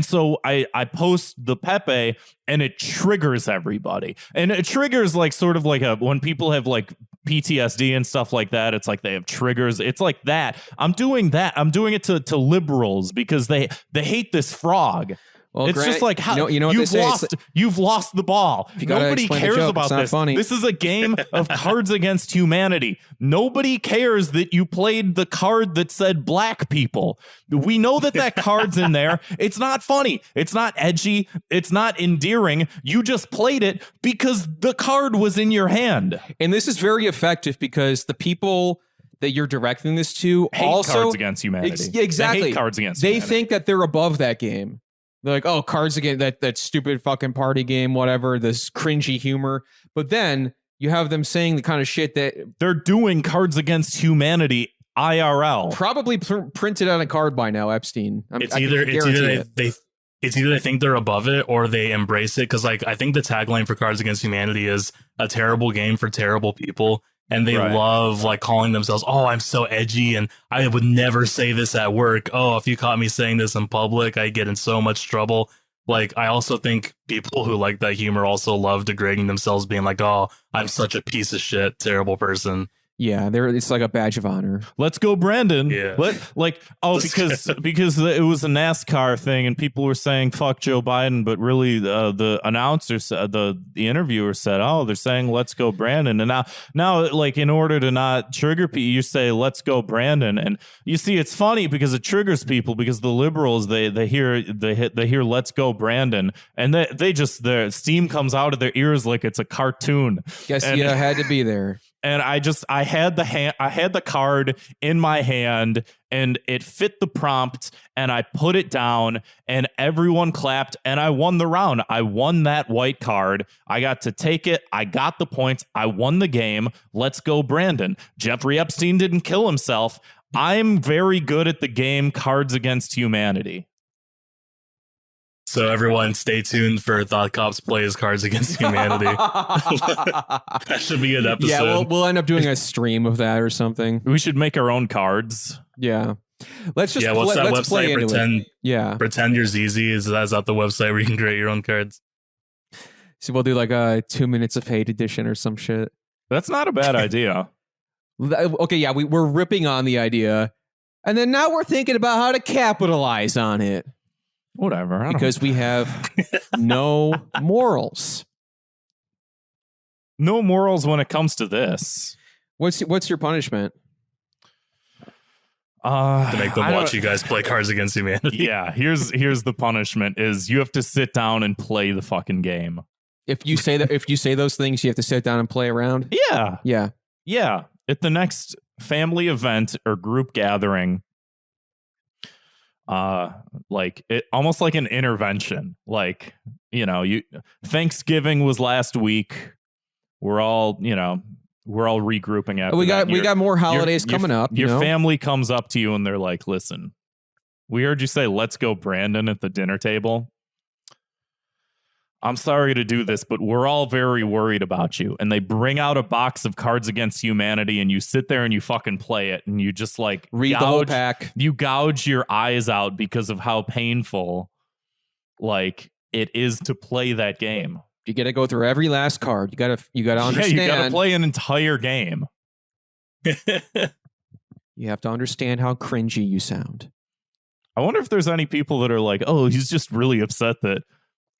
so I post the Pepe, and it triggers everybody, and it triggers like sort of like when people have like PTSD and stuff like that. It's like they have triggers. It's like that. I'm doing it to liberals because they hate this frog. Well, it's Grant, just like how you know what you've lost the ball. Nobody cares about this. Funny. This is a game of Cards Against Humanity. Nobody cares that you played the card that said black people. We know that card's in there. It's not funny. It's not edgy. It's not endearing. You just played it because the card was in your hand. And this is very effective because the people that you're directing this to hate also Cards Against Humanity. Exactly. They hate Cards Against They Humanity. think that they're above that game. They're like, oh, Cards Against that stupid fucking party game, whatever, this cringy humor. But then you have them saying the kind of shit that they're doing Cards Against Humanity IRL. Probably printed on a card by now, Epstein. It's either they think they're above it or they embrace it. Because like I think the tagline for Cards Against Humanity is a terrible game for terrible people. And they love like calling themselves, oh, I'm so edgy and I would never say this at work. Oh, if you caught me saying this in public, I get in so much trouble. Like, I also think people who like that humor also love degrading themselves, being like, oh, I'm such a piece of shit, terrible person. Yeah, it's like a badge of honor. Let's go, Brandon. Yeah. Because it was a NASCAR thing and people were saying fuck Joe Biden, but really the announcer said, the interviewer said, oh, they're saying let's go Brandon. And now like in order to not trigger people, you say let's go Brandon. And you see it's funny because it triggers people because the liberals they hear let's go Brandon and their steam comes out of their ears like it's a cartoon. Guess you had to be there. And I had the card in my hand and it fit the prompt and I put it down and everyone clapped and I won the round. I won that white card. I got to take it. I got the points. I won the game. Let's go, Brandon. Jeffrey Epstein didn't kill himself. I'm very good at the game Cards Against Humanity. So everyone stay tuned for Thought Cops Plays Cards Against Humanity. That should be an episode. Yeah, we'll end up doing a stream of that or something. We should make our own cards. Yeah. Let's just what's that website? Pretend You're ZZ. Is that the website where you can create your own cards? So we'll do like a 2 minutes of hate edition or some shit. That's not a bad idea. Okay, yeah, we're ripping on the idea. And then now we're thinking about how to capitalize on it. Whatever. Because we have no morals. No morals when it comes to this. What's your punishment? To make them watch you guys play Cards Against Humanity. Yeah, here's the punishment is you have to sit down and play the fucking game. If you say those things, you have to sit down and play around? Yeah. Yeah. Yeah. At the next family event or group gathering, like it almost like an intervention. Like, Thanksgiving was last week. We're all regrouping after we got more holidays coming up. Your family comes up to you and they're like, listen, we heard you say let's go Brandon at the dinner table. I'm sorry to do this, but we're all very worried about you. And they bring out a box of Cards Against Humanity and you sit there and you fucking play it. And you just like read the whole pack. You gouge your eyes out because of how painful like it is to play that game. You got to go through every last card. You got to understand. You got to play an entire game. You have to understand how cringy you sound. I wonder if there's any people that are like, oh, he's just really upset that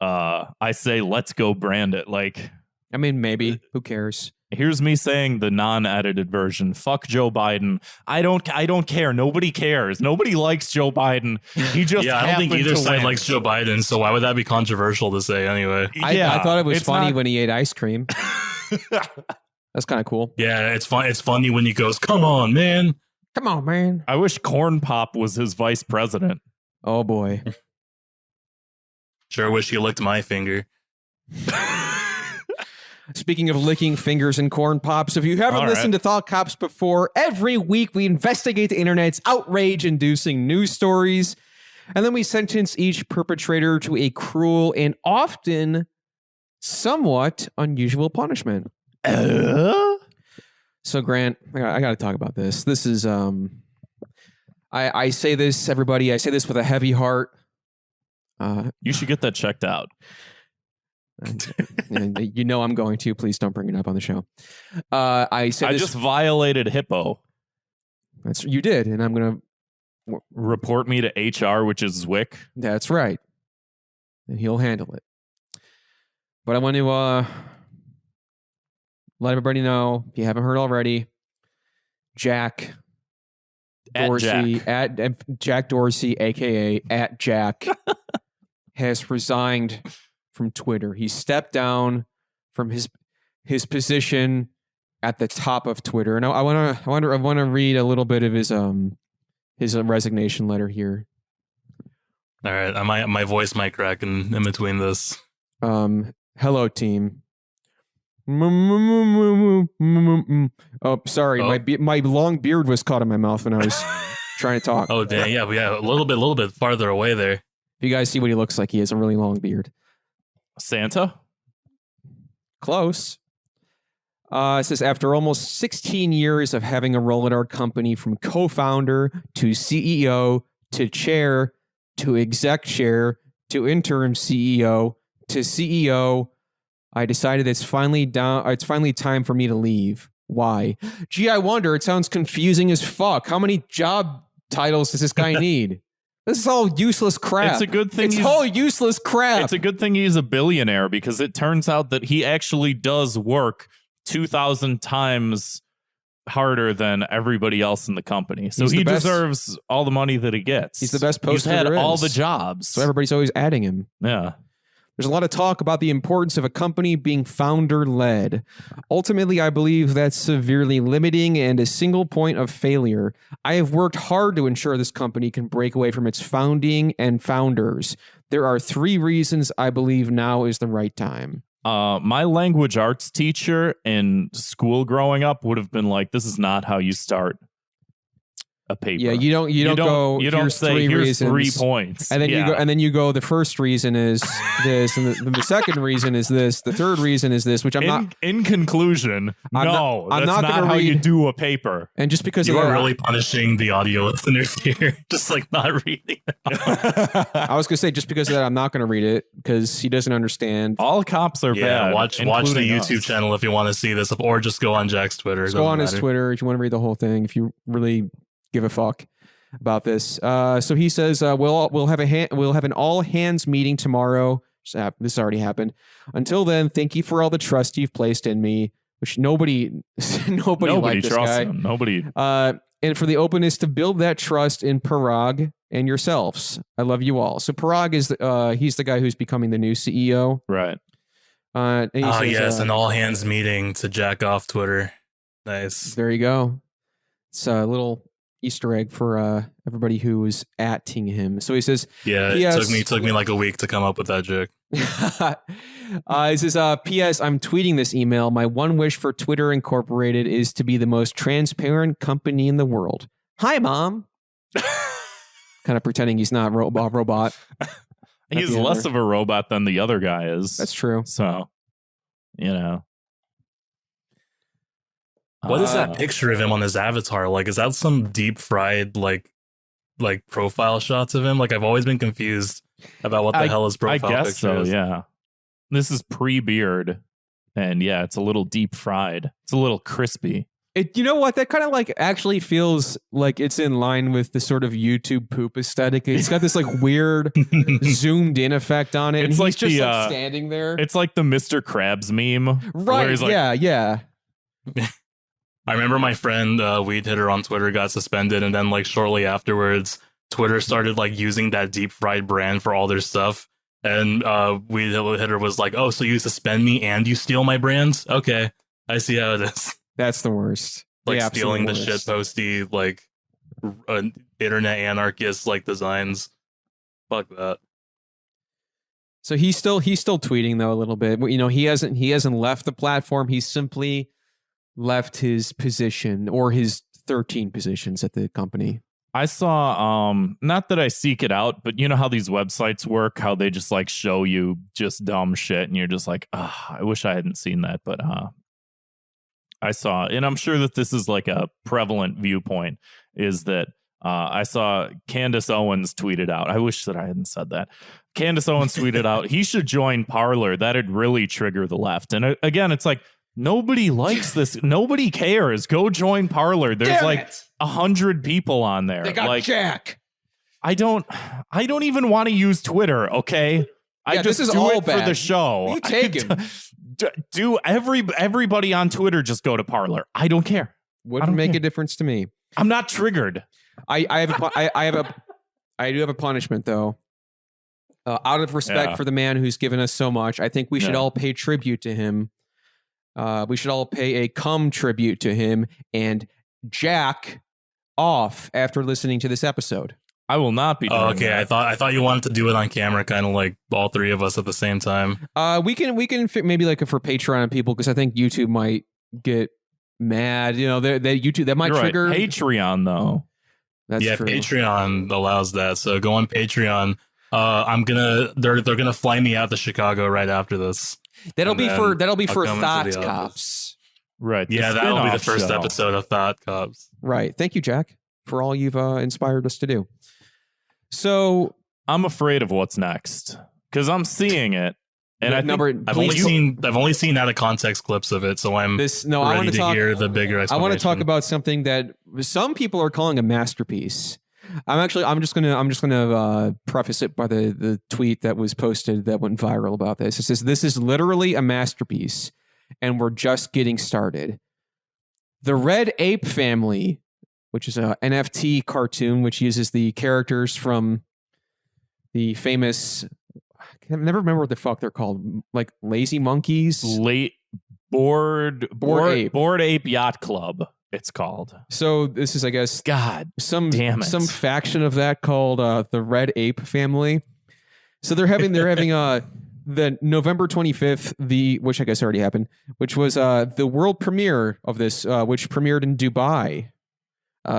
I say let's go Brandon. Like, I mean, maybe. Who cares? Here's me saying the non-edited version. Fuck Joe Biden. I don't care. Nobody cares. Nobody likes Joe Biden. He just I don't think either side likes Joe Biden. So why would that be controversial to say anyway? I thought it was funny when he ate ice cream. That's kind of cool. Yeah, it's fun. It's funny when he goes, "Come on, man. Come on, man." I wish Corn Pop was his vice president. Oh boy. Sure wish you licked my finger. Speaking of licking fingers and corn pops, if you haven't listened to Thought Cops before, every week we investigate the internet's outrage-inducing news stories, and then we sentence each perpetrator to a cruel and often somewhat unusual punishment. So, Grant, I got to talk about this. This is, I say this, everybody, I say this with a heavy heart. You should get that checked out. And I'm going to. Please don't bring it up on the show. I just violated HIPPO. You did, and I'm going to report me to HR, which is Zwick. That's right. and he'll handle it. But I want to let everybody know, if you haven't heard already, Jack Dorsey, Jack Dorsey, aka @Jack, has resigned from Twitter. He stepped down from his position at the top of Twitter. And I want to read a little bit of his resignation letter here. All right, my voice might crack in between this. Hello, team. Oh, sorry. Oh. My long beard was caught in my mouth when I was trying to talk. Oh, damn. Yeah, a little bit farther away there. If you guys see what he looks like, he has a really long beard. Santa? Close. It says, after almost 16 years of having a role at our company, from co-founder to CEO to chair to exec chair to interim CEO to CEO, I decided it's finally time for me to leave. Why? Gee, I wonder. It sounds confusing as fuck. How many job titles does this guy need? This is all useless crap. It's a good thing. It's all useless crap. It's a good thing he's a billionaire, because it turns out that he actually does work 2,000 times harder than everybody else in the company. So he deserves all the money that he gets. He's the best poster there is. He's had all the jobs. So everybody's always adding him. Yeah. There's a lot of talk about the importance of a company being founder-led. Ultimately, I believe that's severely limiting and a single point of failure. I have worked hard to ensure this company can break away from its founding and founders. There are 3 reasons I believe now is the right time. My language arts teacher in school growing up would have been like, this is not how you start a paper. Yeah, you don't say here's 3 points, and then you go the first reason is this, and the second reason is this, the third reason is this, which in conclusion, I'm not how you do a paper. And just because you are really punishing the audio listeners here, just like not reading it. I was gonna say, just because of that, I'm not gonna read it because he doesn't understand. All cops are bad. Watch the YouTube channel if you want to see this, or just go on Jack's Twitter. Go on his Twitter if you want to read the whole thing. If you really give a fuck about this. So he says, we'll have an all hands meeting tomorrow. This already happened. Until then, thank you for all the trust you've placed in me, which nobody liked this trusts guy. Him. Nobody. And for the openness to build that trust in Parag and yourselves. I love you all. So Parag is he's the guy who's becoming the new CEO. Right. Yes, an all hands meeting to jack off Twitter. Nice. There you go. It's a little Easter egg for everybody who was @ing him. So he says, it took me like a week to come up with that joke. He says, P.S. I'm tweeting this email. My one wish for Twitter Incorporated is to be the most transparent company in the world. Hi, Mom. Kind of pretending he's not a robot. He's less of a robot than the other guy is. That's true. So, What is that picture of him on his avatar? Like, is that some deep fried like profile shots of him? Like, I've always been confused about what the hell his profile picture is. I guess so, yeah. This is pre-beard, and yeah, it's a little deep fried. It's a little crispy. You know what? That kind of like actually feels like it's in line with the sort of YouTube poop aesthetic. It's got this like weird zoomed in effect on it. It's like he's just standing there. It's like the Mr. Krabs meme. Right, yeah. I remember my friend Weed Hitter on Twitter got suspended, and then like shortly afterwards, Twitter started like using that deep fried brand for all their stuff. And Weed Hitter was like, "Oh, so you suspend me and you steal my brands? Okay, I see how it is." That's the worst. Like stealing the shitposty like internet anarchist like designs. Fuck that. So he's still tweeting though a little bit. He hasn't left the platform. He's simply left his position or his 13 positions at the company. I saw, not that I seek it out, but you know how these websites work, how they just like show you just dumb shit and you're just like, I wish I hadn't seen that. But I saw, and I'm sure that this is like a prevalent viewpoint, is that I saw Candace Owens tweeted out. I wish that I hadn't said that. Candace Owens tweeted out, he should join Parler. That'd really trigger the left. And again, it's like, nobody likes this. Nobody cares. Go join Parler. There's like 100 people on there. They got like, Jack. I don't even want to use Twitter. Okay. I just this is do all it bad. For the show. You take him. Do everybody on Twitter just go to Parler? I don't care. Wouldn't make a difference to me. I'm not triggered. I do have a punishment though. Out of respect for the man who's given us so much, I think we should all pay tribute to him. We should all pay a tribute to him and jack off after listening to this episode. I will not be doing that. I thought you wanted to do it on camera, kind of like all three of us at the same time. We can fit maybe like for Patreon people, because I think YouTube might get mad. You know, YouTube that might trigger Patreon though. That's true. Patreon allows that. So go on Patreon. They're gonna fly me out to Chicago right after this. That'll be for Thought Cops. Right. Yeah, that'll be the first episode of Thought Cops. Right. Thank you, Jack, for all you've inspired us to do. So I'm afraid of what's next because I'm seeing it, and I've only seen out of context clips of it, so I'm ready to hear the bigger explanation. I want to talk about something that some people are calling a masterpiece. I'm just gonna preface it by the tweet that was posted that went viral about this. It says, "This is literally a masterpiece, and we're just getting started." The Red Ape Family, which is a NFT cartoon which uses the characters from the famous, I can never remember what the fuck they're called, like Lazy Monkeys, Bored Ape Yacht Club. It's called. So this is, I guess, some faction of that called the Red Ape Family. So they're having the November 25th, which I guess already happened, which was the world premiere of this, which premiered in Dubai.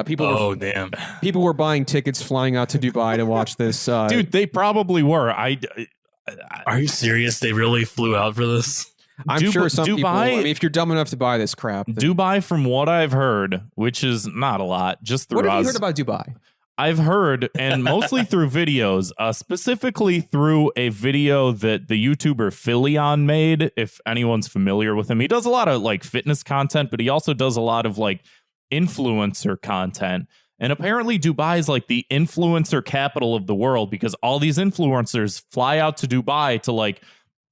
People were buying tickets, flying out to Dubai to watch this. Dude, they probably were. Are you serious? They really flew out for this? I'm sure some people, I mean, if you're dumb enough to buy this crap. Dubai, from what I've heard, which is not a lot, just through What have you heard about Dubai? I've heard, and mostly through videos, specifically through a video that the YouTuber Philion made, if anyone's familiar with him. He does a lot of like fitness content, but he also does a lot of like influencer content. And apparently Dubai is like the influencer capital of the world because all these influencers fly out to Dubai to like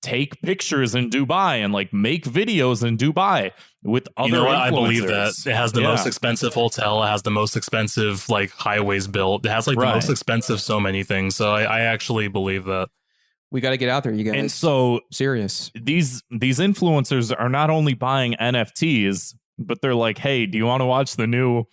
take pictures in Dubai and like make videos in Dubai with other influencers. I believe that. It has the most expensive hotel. It has the most expensive like highways built. It has like the most expensive so many things. So I actually believe that. We got to get out there, you guys. And so serious. These influencers are not only buying NFTs, but they're like, hey, do you want to watch the new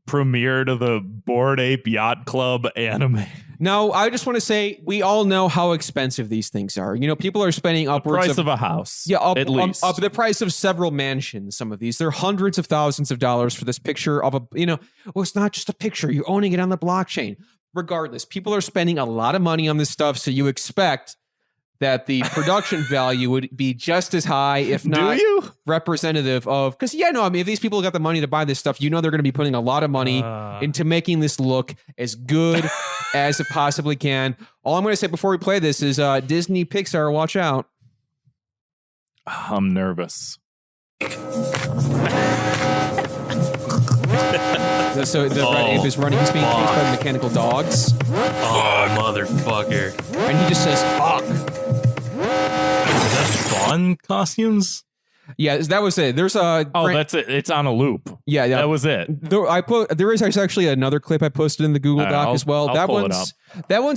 premiere to the Bored Ape Yacht Club anime? No, I just want to say we all know how expensive these things are. You know, people are spending upwards of a house. Yeah, at least up the price of several mansions. Some of these, they're hundreds of thousands of dollars for this picture of well, it's not just a picture. You're owning it on the blockchain. Regardless, people are spending a lot of money on this stuff, so you expect that the production value would be just as high, if not representative of, because if these people got the money to buy this stuff, they're going to be putting a lot of money into making this look as good as it possibly can. All I'm going to say before we play this is Disney Pixar, watch out. I'm nervous. So the Red Ape is running. He's being chased by the mechanical dogs. Oh, motherfucker. And he just says, fuck. Is that Spawn costumes? Yeah, that was it. There's a... that's it. It's on a loop. Yeah. That was it. There is actually another clip I posted in the Google Doc as well. That one's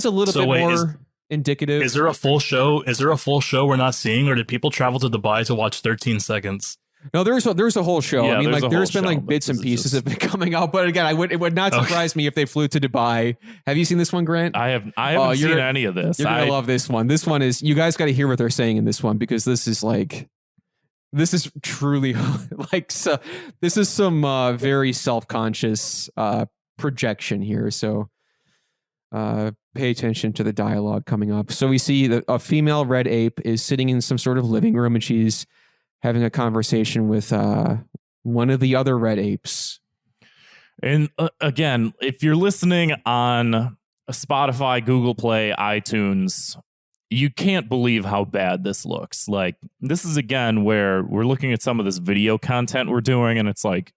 a little bit more indicative. Is there a full show? Is there a full show we're not seeing, or did people travel to Dubai to watch 13 seconds? No, there's a whole show. Yeah, I mean, like there's been like bits and pieces have been coming out, but again, it would not surprise me if they flew to Dubai. Have you seen this one, Grant? I haven't seen any of this. You're gonna love this one. This one is, you guys got to hear what they're saying in this one, because this is truly like, so this is some very self-conscious projection here. So pay attention to the dialogue coming up. So we see that a female red ape is sitting in some sort of living room, and she's having a conversation with one of the other red apes. And again, if you're listening on Spotify, Google Play, iTunes, you can't believe how bad this looks. Like, this is again where we're looking at some of this video content we're doing, and it's like,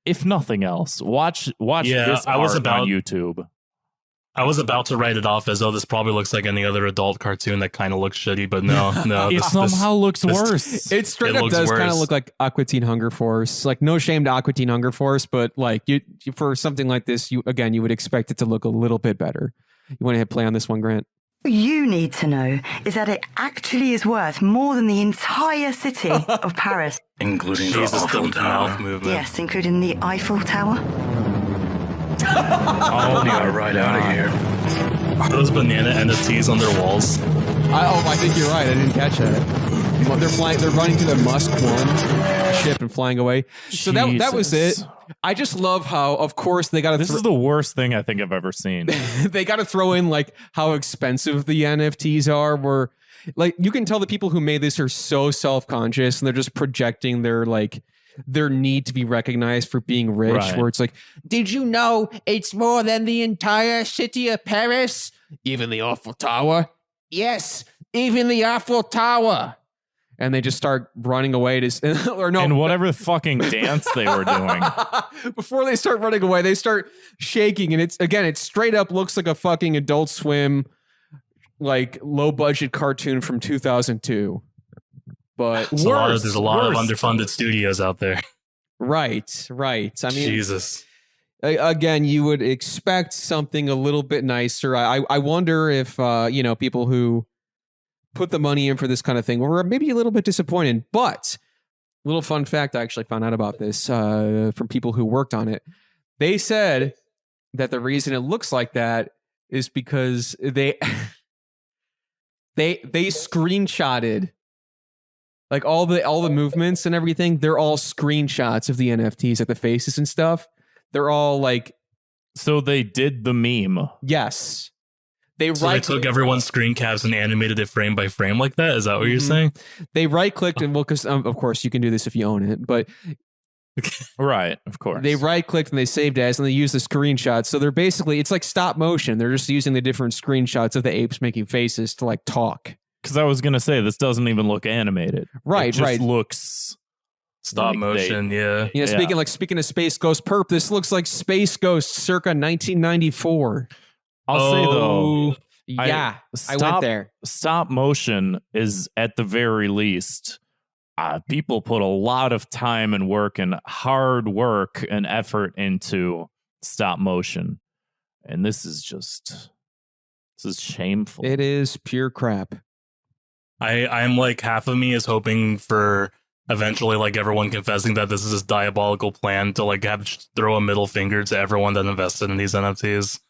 if nothing else, watch this art on YouTube. I was about to write it off as though this probably looks like any other adult cartoon that kind of looks shitty, but no. It somehow looks worse. It straight up does kind of look like Aqua Teen Hunger Force. Like, no shame to Aqua Teen Hunger Force, but like you for something like this, you would expect it to look a little bit better. You want to hit play on this one, Grant? What you need to know is that it actually is worth more than the entire city of Paris. Including the Eiffel Tower movement. Yes, including the Eiffel Tower. Oh, you are right out of here. Those banana NFTs on their walls. I think you're right. I didn't catch that. They're flying. They're running to the Musk One ship and flying away. So that was it. I just love how, of course, they got to. This is the worst thing I think I've ever seen. They got to throw in like how expensive the NFTs are. Where like you can tell the people who made this are so self-conscious and they're just projecting their need to be recognized for being rich. Right. Where it's like, did you know it's more than the entire city of Paris? Even the Eiffel Tower? Yes, even the Eiffel Tower. And they just start running away to, or no, and whatever fucking dance they were doing. Before they start running away, they start shaking, and it straight up looks like a fucking Adult Swim, like low budget cartoon from 2002. But there's a lot of underfunded studios out there. Right. I mean, Jesus. Again, you would expect something a little bit nicer. I wonder if people who put the money in for this kind of thing were maybe a little bit disappointed. But little fun fact, I actually found out about this from people who worked on it. They said that the reason it looks like that is because they screenshotted. Like all the movements and everything, they're all screenshots of the NFTs, like the faces and stuff. They're all like. So they did the meme. Yes. They took everyone's screen caps and animated it frame by frame like that? Is that what you're saying? They right-clicked and because of course you can do this if you own it, but. Right, of course. They right-clicked and they saved as and they used the screenshots. So they're basically, it's like stop motion. They're just using the different screenshots of the apes making faces to like talk. Because I was going to say, this doesn't even look animated. Right, it just looks stop like motion, yeah. Speaking of Space Ghost Perp, this looks like Space Ghost circa 1994. I'll say, though. Yeah, I went there. Stop motion is, at the very least, people put a lot of time and work and hard work and effort into stop motion. And this is shameful. It is pure crap. I'm like, half of me is hoping for eventually like everyone confessing that this is a diabolical plan to like throw a middle finger to everyone that invested in these NFTs,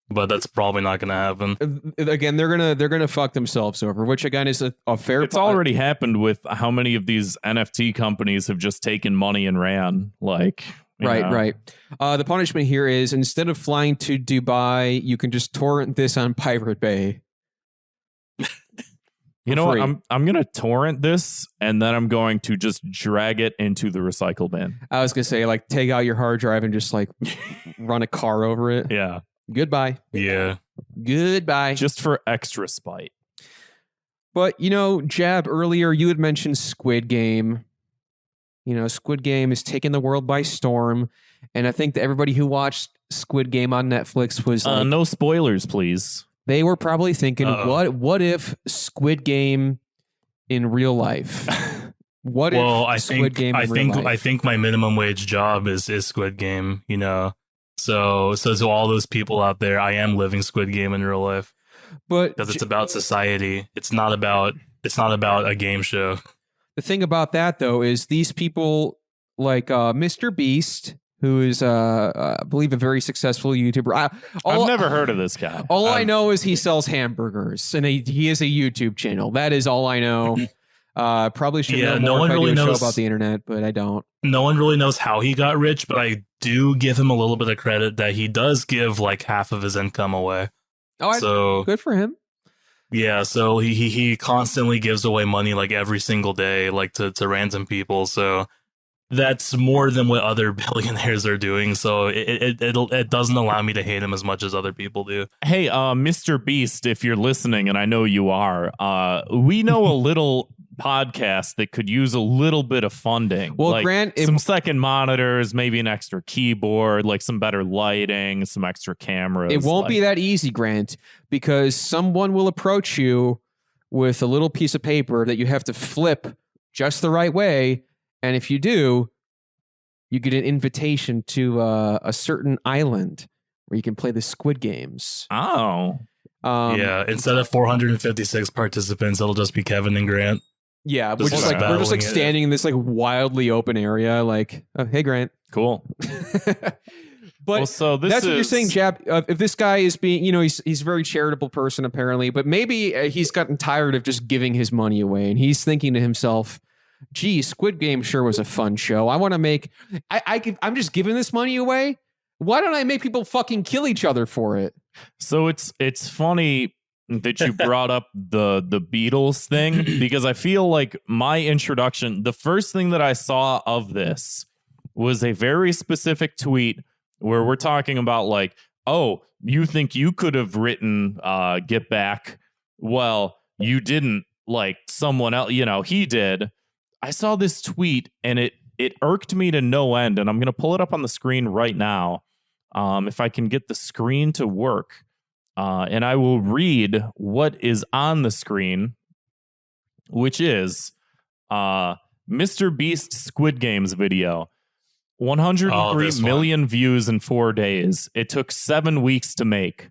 but that's probably not going to happen. Again, they're gonna fuck themselves over, which again is a fair. It's already happened with how many of these NFT companies have just taken money and ran. Like, right. The punishment here is instead of flying to Dubai, you can just torrent this on Pirate Bay. You know what? I'm going to torrent this, and then I'm going to just drag it into the recycle bin. I was going to say, like, take out your hard drive and just, like, run a car over it. Yeah. Goodbye. Yeah. Goodbye. Just for extra spite. But, Jab, earlier you had mentioned Squid Game. Squid Game is taking the world by storm. And I think that everybody who watched Squid Game on Netflix was like, no spoilers, please. They were probably thinking, what if Squid Game in real life? I think my minimum wage job is Squid Game, So to all those people out there, I am living Squid Game in real life. But because it's about society. It's not about a game show. The thing about that though is these people like Mr. Beast, who is, I believe, a very successful YouTuber. I've never heard of this guy. All I know is he sells hamburgers, and he has a YouTube channel. That is all I know. Probably should know more no one if really I do a show about the internet, but I don't. No one really knows how he got rich, but I do give him a little bit of credit that he does give like half of his income away. So good for him. Yeah, so he constantly gives away money like every single day, like to random people. So that's more than what other billionaires are doing, so it doesn't allow me to hate him as much as other people do. Hey, Mr. Beast, if you're listening, and I know you are, we know a little podcast that could use a little bit of funding. Well, like Grant, some second monitors, maybe an extra keyboard, like some better lighting, some extra cameras. It won't be that easy, Grant, because someone will approach you with a little piece of paper that you have to flip just the right way. And if you do, you get an invitation to a certain island where you can play the Squid Games. Oh. Yeah, instead of 456 participants, it'll just be Kevin and Grant. Yeah, we're just like standing in this like wildly open area. Like, oh, hey, Grant, cool. But so that's what you're saying, Jab. If this guy is being, he's a very charitable person apparently, but maybe he's gotten tired of just giving his money away, and he's thinking to himself, "Gee, Squid Game sure was a fun show. I want to make. I'm just giving this money away. Why don't I make people fucking kill each other for it?" So it's funny that you brought up the Beatles thing, because I feel like my introduction, the first thing that I saw of this was a very specific tweet where we're talking about like, oh, you think you could have written Get Back? Well, you didn't, like someone else, he did. I saw this tweet and it irked me to no end, and I'm going to pull it up on the screen right now. If I can get the screen to work, and I will read what is on the screen, which is Mr. Beast Squid Games video. 103 million views in 4 days. It took 7 weeks to make.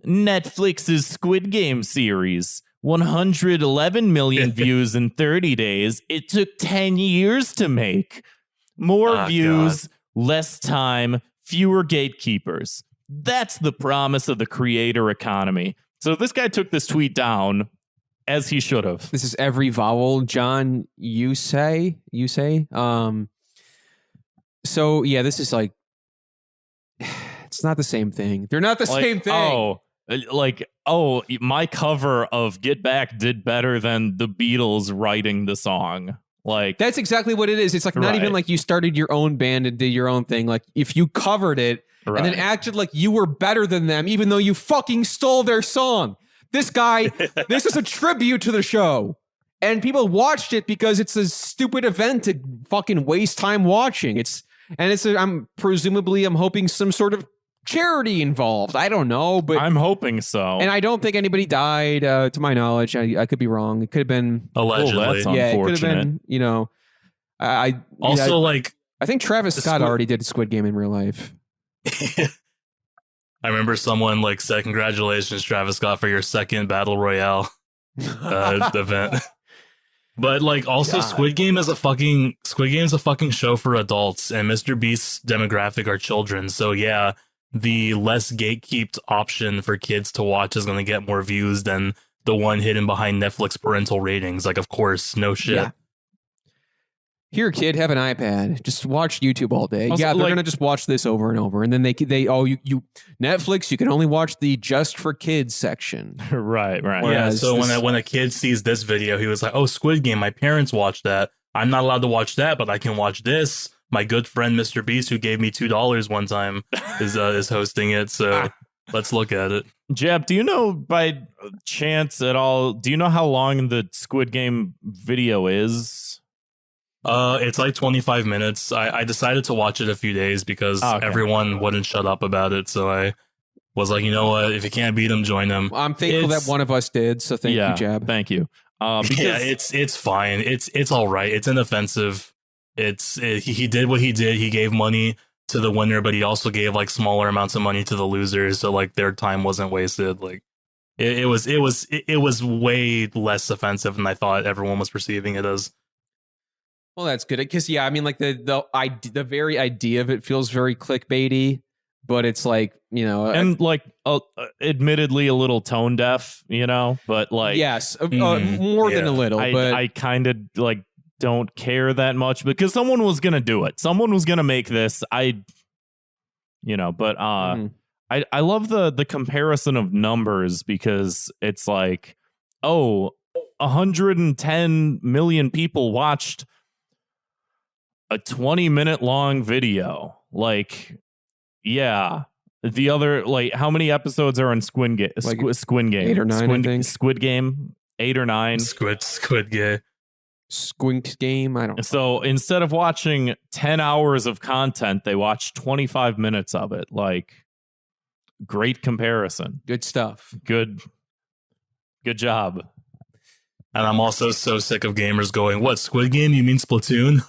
Netflix's Squid Game series. 111 million views in 30 days. It took 10 years to make. More views, God. Less time, fewer gatekeepers. That's the promise of the creator economy. So this guy took this tweet down, as he should have. This is every vowel, John. You say. So yeah, this is like, it's not the same thing. They're not the same thing. My cover of Get Back did better than the Beatles writing the song. Like, that's exactly what it is. It's like not even like you started your own band and did your own thing. Like if you covered it and then acted like you were better than them, even though you fucking stole their song. This guy, this is a tribute to the show. And people watched it because it's a stupid event to fucking waste time watching. I'm hoping some sort of charity involved. I don't know, but I'm hoping so. And I don't think anybody died, to my knowledge. I could be wrong. It could have been allegedly. That's unfortunate. It could have been. I think Travis Scott already did Squid Game in real life. I remember someone said, "Congratulations, Travis Scott, for your second Battle Royale event." But also, God. Squid Game is a fucking show for adults, and Mr. Beast's demographic are children. So yeah, the less gatekeeped option for kids to watch is going to get more views than the one hidden behind Netflix parental ratings. Of course, no shit. Yeah. Here, kid, have an iPad. Just watch YouTube all day. Also, they're gonna just watch this over and over, and then you Netflix. You can only watch the just for kids section. Right. Yeah. So when a kid sees this video, he was like, "Oh, Squid Game. My parents watched that. I'm not allowed to watch that, but I can watch this." My good friend Mr. Beast, who gave me $2 one time, is hosting it. So let's look at it. Jab, do you know by chance at all? Do you know how long the Squid Game video is? It's 25 minutes. I decided to watch it a few days because everyone wouldn't shut up about it. So I was like, you know what? If you can't beat them, join them. I'm thankful that one of us did. So thank you, Jab. Thank you. Because it's fine. It's all right. It's inoffensive. He did what he did. He gave money to the winner, but he also gave smaller amounts of money to the losers. So their time wasn't wasted. It was way less offensive than I thought everyone was perceiving it as. Well, that's good because the very idea of it feels very clickbaity, but it's admittedly a little tone deaf, but yes, more than a little. But I kind of don't care that much because someone was gonna do it. Someone was gonna make this. I love the comparison of numbers because it's 110 million people watched a 20-minute long video. The other how many episodes are on Squid Game? Squid Game? 8 or 9, I think. Squid Game. 8 or 9. Squid Game. Squint Game. I don't know. So instead of watching 10 hours of content, they watched 25 minutes of it. Like, great comparison. Good stuff. Good job. And I'm also so sick of gamers going, what, Squid Game? You mean Splatoon?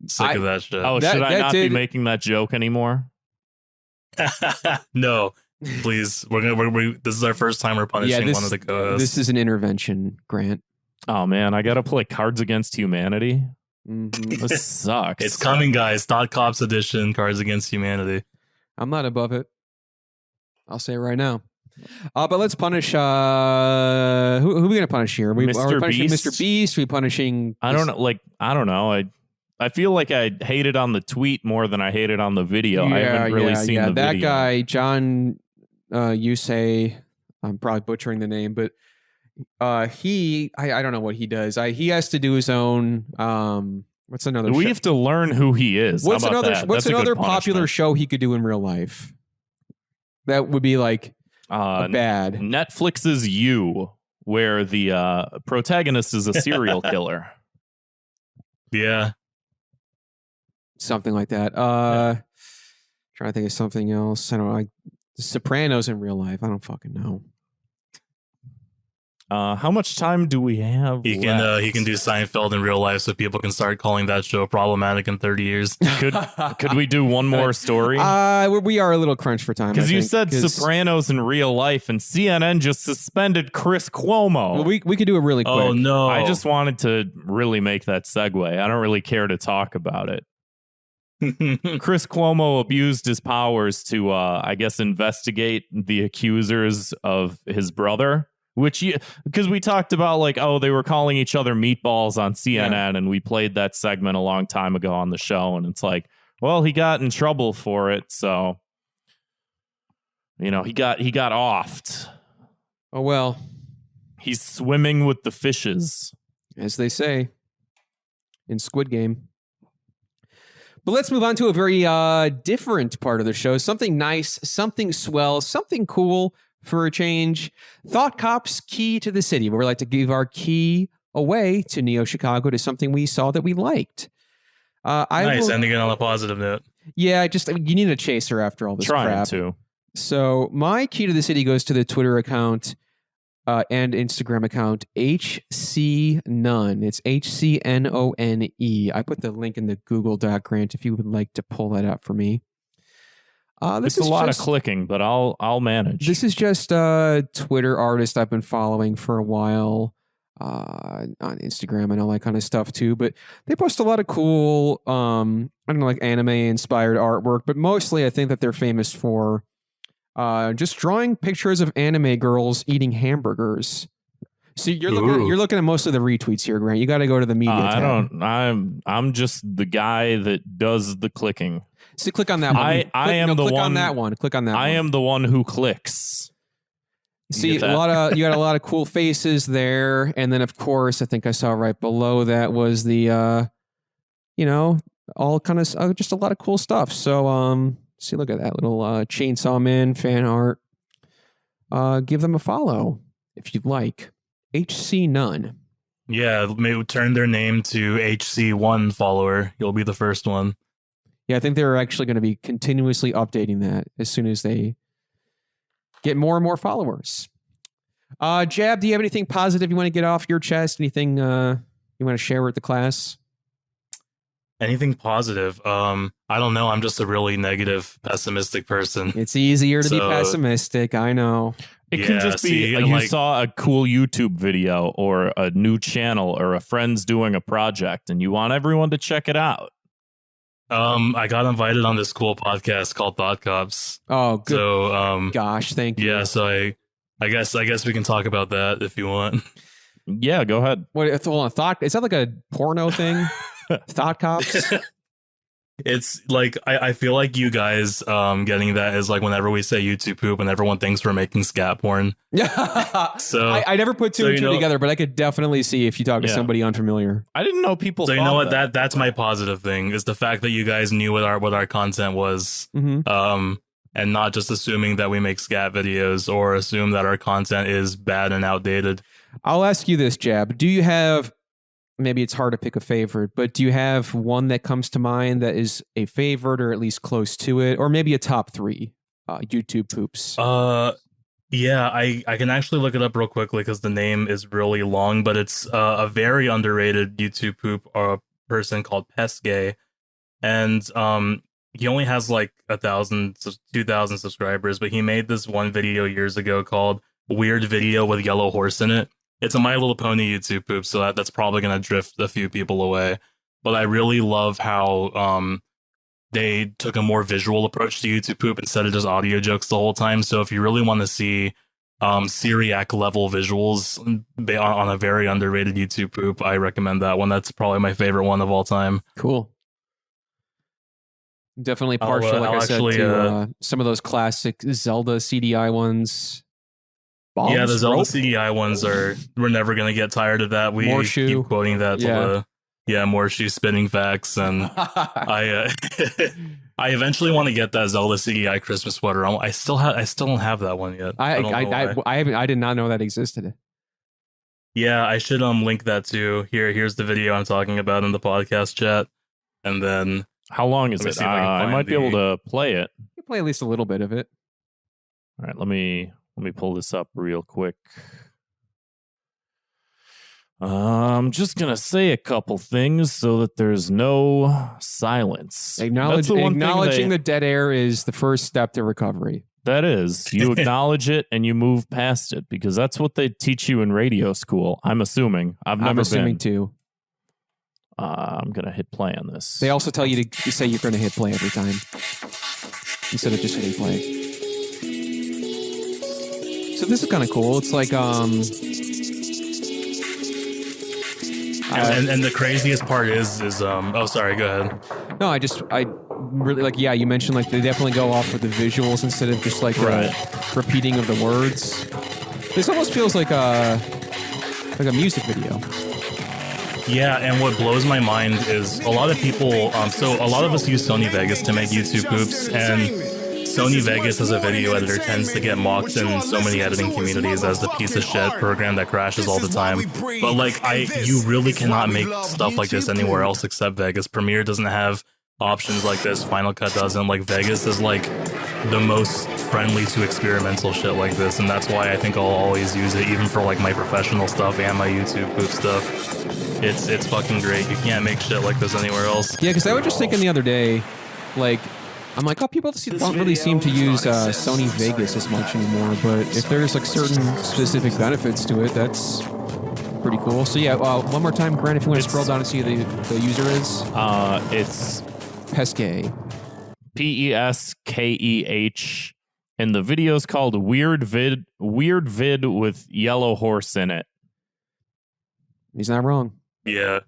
Sick of that shit. Oh, should I not be making that joke anymore? No, please. This is our first time we're punishing one of the co-hosts. This is an intervention, Grant. Oh, man, I got to play Cards Against Humanity. Mm-hmm. This sucks. It's coming, guys. Dot Cops Edition, Cards Against Humanity. I'm not above it. I'll say it right now. But let's punish. Who are we going to punish here? Are we punishing Mr. Beast? Are we punishing? I don't know. I feel like I hated on the tweet more than I hated on the video. I haven't really seen the video. That guy, John Yusei, I'm probably butchering the name, but I don't know what he does. He has to do his own. What's another? We have to learn who he is. What's another popular show he could do in real life? That would be like bad. Netflix's You, where the protagonist is a serial killer. Yeah. Something like that. Trying to think of something else. I don't know. The Sopranos in real life. I don't fucking know. How much time do we have? He can do Seinfeld in real life, so people can start calling that show problematic in 30 years. Could we do one more story? We are a little crunched for time. Because you said Sopranos in real life, and CNN just suspended Chris Cuomo. Well, we could do it really quick. Oh no! I just wanted to really make that segue. I don't really care to talk about it. Chris Cuomo abused his powers to, I guess, investigate the accusers of his brother. Because we talked about they were calling each other meatballs on CNN, and we played that segment a long time ago on the show, and it's like, well, he got in trouble for it, so he got offed. Oh well, he's swimming with the fishes, as they say in Squid Game. But let's move on to a very different part of the show. Something nice, something swell, something cool. For a change, Thought Cop's Key to the City, where we like to give our key away to Neo Chicago to something we saw that we liked. Ending it on a positive note. Yeah, you need a chaser after all this crap. To. So my key to the city goes to the Twitter account and Instagram account HCNone. It's HCNONE. I put the link in the Google Doc, Grant, if you would like to pull that up for me. This is a lot of clicking, but I'll manage. This is just a Twitter artist I've been following for a while on Instagram and all that kind of stuff too. But they post a lot of cool, anime inspired artwork. But mostly, I think that they're famous for just drawing pictures of anime girls eating hamburgers. So you're looking at most of the retweets here, Grant. You got to go to the media tab. I'm just the guy that does the clicking. So click on that one. Click on that one. Click on that one. I am the one who clicks. See, you got a lot of cool faces there, and then of course I think I saw right below that was the all kind of just a lot of cool stuff. So see, look at that little Chainsaw Man fan art. Give them a follow if you'd like. HCNone. Yeah, maybe turn their name to HC1 follower. You'll be the first one. Yeah, I think they're actually going to be continuously updating that as soon as they get more and more followers. Jab, do you have anything positive you want to get off your chest? Anything you want to share with the class? Anything positive? I don't know. I'm just a really negative, pessimistic person. It's easier to be pessimistic. I know. It can just be you saw a cool YouTube video or a new channel or a friend's doing a project and you want everyone to check it out. I got invited on this cool podcast called Thought Cops. Oh, good. So, gosh, thank you. Yeah, so I guess we can talk about that if you want. Yeah, go ahead. Hold on, Thought? Is that like a porno thing? Thought Cops? It's like I feel like you guys getting that is like whenever we say YouTube poop and everyone thinks we're making scat porn. So I never put two and two together, but I could definitely see if you talk to somebody unfamiliar. I didn't know people. So you know what that's my positive thing is the fact that you guys knew what our content was, and not just assuming that we make scat videos or assume that our content is bad and outdated. I'll ask you this, Jab. Do you have, maybe it's hard to pick a favorite, but do you have one that comes to mind that is a favorite or at least close to it, or maybe a top 3 YouTube poops? Yeah, I can actually look it up real quickly because the name is really long, but it's a very underrated YouTube poop person called Pesgay, and he only has like 1,000, 2,000 subscribers, but he made this one video years ago called "Weird Video with Yellow Horse in It." It's a My Little Pony YouTube poop, so that's probably gonna drift a few people away. But I really love how they took a more visual approach to YouTube poop instead of just audio jokes the whole time. So if you really want to see Syriac level visuals on a very underrated YouTube poop, I recommend that one. That's probably my favorite one of all time. Cool. Definitely partial, like I said, to some of those classic Zelda CDI ones. Bombs, yeah, the Zelda CDI ones we're never going to get tired of that. We keep quoting that to Morshu spinning facts, and I eventually want to get that Zelda CDI Christmas sweater. I still don't have that one yet. I did not know that existed. Yeah, I should link that too. Here's the video I'm talking about in the podcast chat, and then how long is it? I might be able to play it. You can play at least a little bit of it. All right, let me pull this up real quick. I'm just going to say a couple things so that there's no silence. Acknowledging the dead air is the first step to recovery. That is. You acknowledge it and you move past it, because that's what they teach you in radio school. I'm assuming. I'm assuming too. I'm going to hit play on this. They also tell you to say you're going to hit play every time instead of just hitting play. So this is kind of cool. It's like and the craziest part is oh, sorry, go ahead. No, I really like, you mentioned like they definitely go off with the visuals instead of just like repeating of the words. This almost feels like a music video. Yeah, and what blows my mind is a lot of people, so a lot of us use Sony Vegas to make YouTube poops, and Sony Vegas as a video editor tends to get mocked in so many editing communities as the piece of shit program that crashes all the time. But like, you really cannot make stuff like this anywhere else except Vegas. Premiere doesn't have options like this. Final Cut doesn't. Like, Vegas is like the most friendly to experimental shit like this, and that's why I think I'll always use it, even for like my professional stuff and my YouTube poop stuff. It's fucking great. You can't make shit like this anywhere else. Yeah, because I was just thinking the other day, like, I'm like, people don't really seem to use Sony Vegas as much anymore, but if there's like certain specific benefits to it, that's pretty cool. So yeah, one more time, Grant, if you want to scroll down and see who the user is. It's Pesgay. P-E-S-K-E-H, and the video's called Weird Vid with Yellow Horse in It. He's not wrong. Yeah.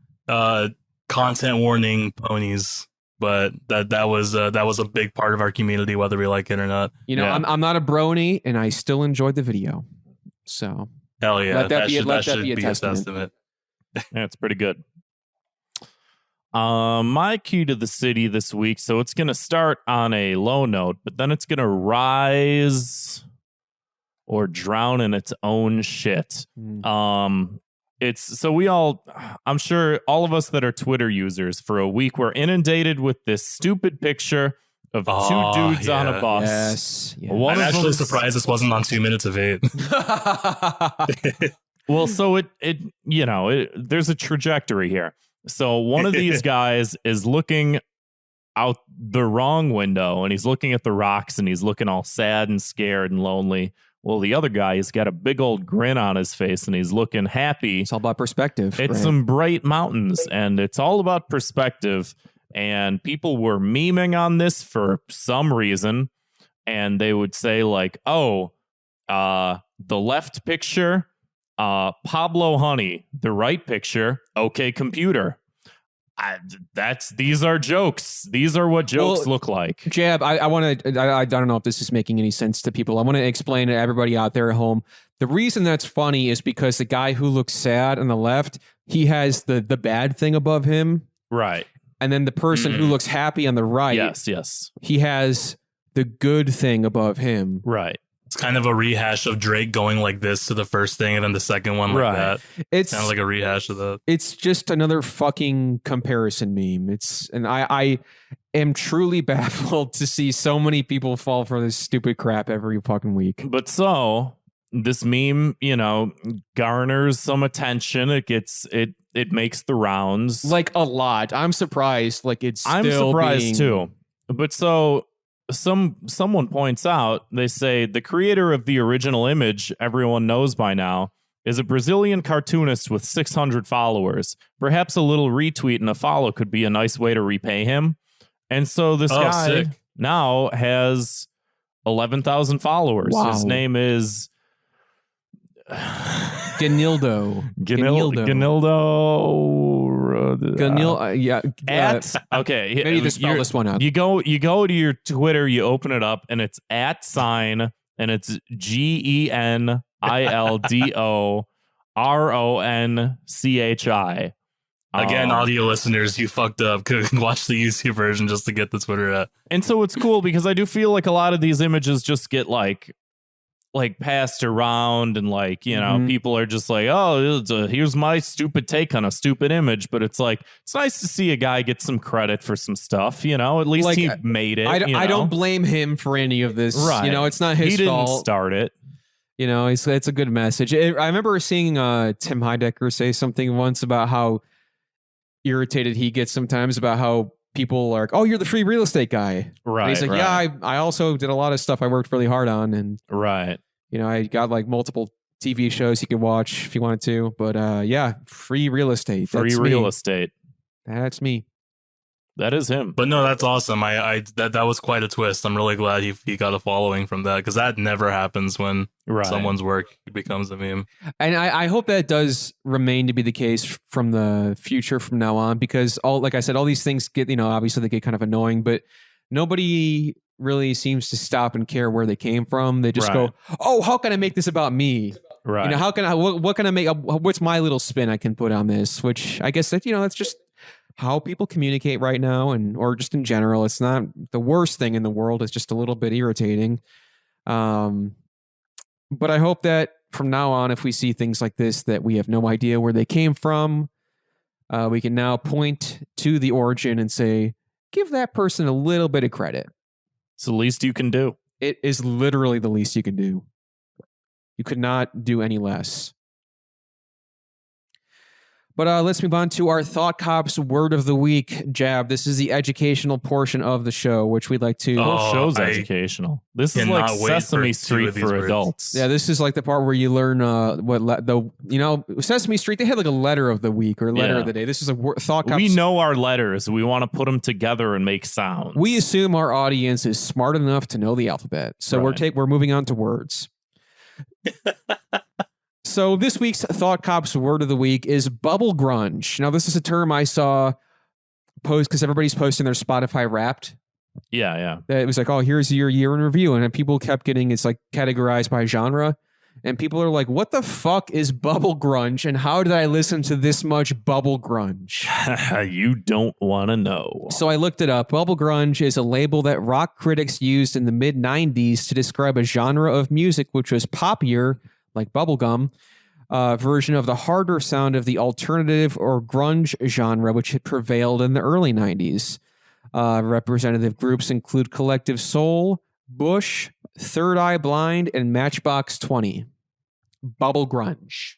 Content warning ponies. But that was a big part of our community, whether we like it or not. You know, I'm not a brony, and I still enjoyed the video. So hell yeah, that should be a testament. Yeah, it's pretty good. My key to the city this week. So it's going to start on a low note, but then it's going to rise or drown in its own shit. I'm sure all of us that are Twitter users for a week were inundated with this stupid picture of two dudes on a bus. Yes. I'm actually surprised this wasn't on 2 minutes of 8. Well, so there's a trajectory here. So one of these guys is looking out the wrong window, and he's looking at the rocks, and he's looking all sad and scared and lonely. Well, the other guy, he's got a big old grin on his face, and he's looking happy. It's all about perspective. It's some bright mountains, and it's all about perspective. And people were memeing on this for some reason, and they would say like, "Oh, the left picture, Pablo Honey. The right picture, OK Computer." These are jokes. These are what jokes look like. Jab, I don't know if this is making any sense to people. I want to explain to everybody out there at home. The reason that's funny is because the guy who looks sad on the left, he has the bad thing above him. Right. And then the person who looks happy on the right, yes, he has the good thing above him. Right. It's kind of a rehash of Drake going like this to the first thing and then the second one like that. It's kind of like a rehash of that. It's just another fucking comparison meme. I am truly baffled to see so many people fall for this stupid crap every fucking week. But so this meme, garners some attention. It makes the rounds. Like a lot. I'm surprised. Like I'm surprised too. But so someone points out, they say the creator of the original image everyone knows by now is a Brazilian cartoonist with 600 followers. Perhaps a little retweet and a follow could be a nice way to repay him. And so this guy now has 11,000 followers. Wow. His name is Ganildo. Okay. Maybe to spell this one out. You go to your Twitter, you open it up, and it's @ and it's GENILDORONCHI. Again, audio listeners, you fucked up. Watch the YouTube version just to get the Twitter at. And so it's cool because I do feel like a lot of these images just get like passed around and people are just like, oh, here's my stupid take on a stupid image. But it's like, it's nice to see a guy get some credit for some stuff, at least he made it. I don't blame him for any of this. Right. It's not his fault. He didn't start it. It's a good message. I remember seeing Tim Heidecker say something once about how irritated he gets sometimes about how people are like, oh, you're the free real estate guy. Right. And he's like, yeah, I also did a lot of stuff I worked really hard on. And right. I got like multiple TV shows you could watch if you wanted to. But yeah, free real estate. Free real estate. That's me. That is him. But no, that's awesome. That was quite a twist. I'm really glad he got a following from that, because that never happens when someone's work becomes a meme. And I hope that does remain to be the case from the future from now on, because like I said, all these things get, obviously they get kind of annoying, but nobody really seems to stop and care where they came from. They just go, oh, how can I make this about me? Right. How can I, what can I make, what's my little spin I can put on this? Which I guess that, that's just how people communicate right now, or just in general. It's not the worst thing in the world. It's just a little bit irritating. But I hope that from now on, if we see things like this, that we have no idea where they came from, we can now point to the origin and say, give that person a little bit of credit. It's the least you can do. It is literally the least you can do. You could not do any less. But let's move on to our Thought Cops Word of the Week. Jab, this is the educational portion of the show, which we'd like to... Oh, show's educational. This is like Sesame Street for adults. Yeah, this is like the part where you learn Sesame Street, they had like a letter of the week or letter of the day. This is a Thought Cops... We know our letters. We want to put them together and make sounds. We assume our audience is smart enough to know the alphabet. So we're moving on to words. So this week's Thought Cops Word of the Week is bubble grunge. Now, this is a term I saw post because everybody's posting their Spotify Wrapped. Yeah. It was like, oh, here's your year in review. And then people kept getting, it's like categorized by genre. And people are like, what the fuck is bubble grunge? And how did I listen to this much bubble grunge? You don't want to know. So I looked it up. Bubble grunge is a label that rock critics used in the mid-90s to describe a genre of music which was poppier, like bubblegum, version of the harder sound of the alternative or grunge genre, which had prevailed in the early 90s. Representative groups include Collective Soul, Bush, Third Eye Blind, and Matchbox 20. Bubble grunge.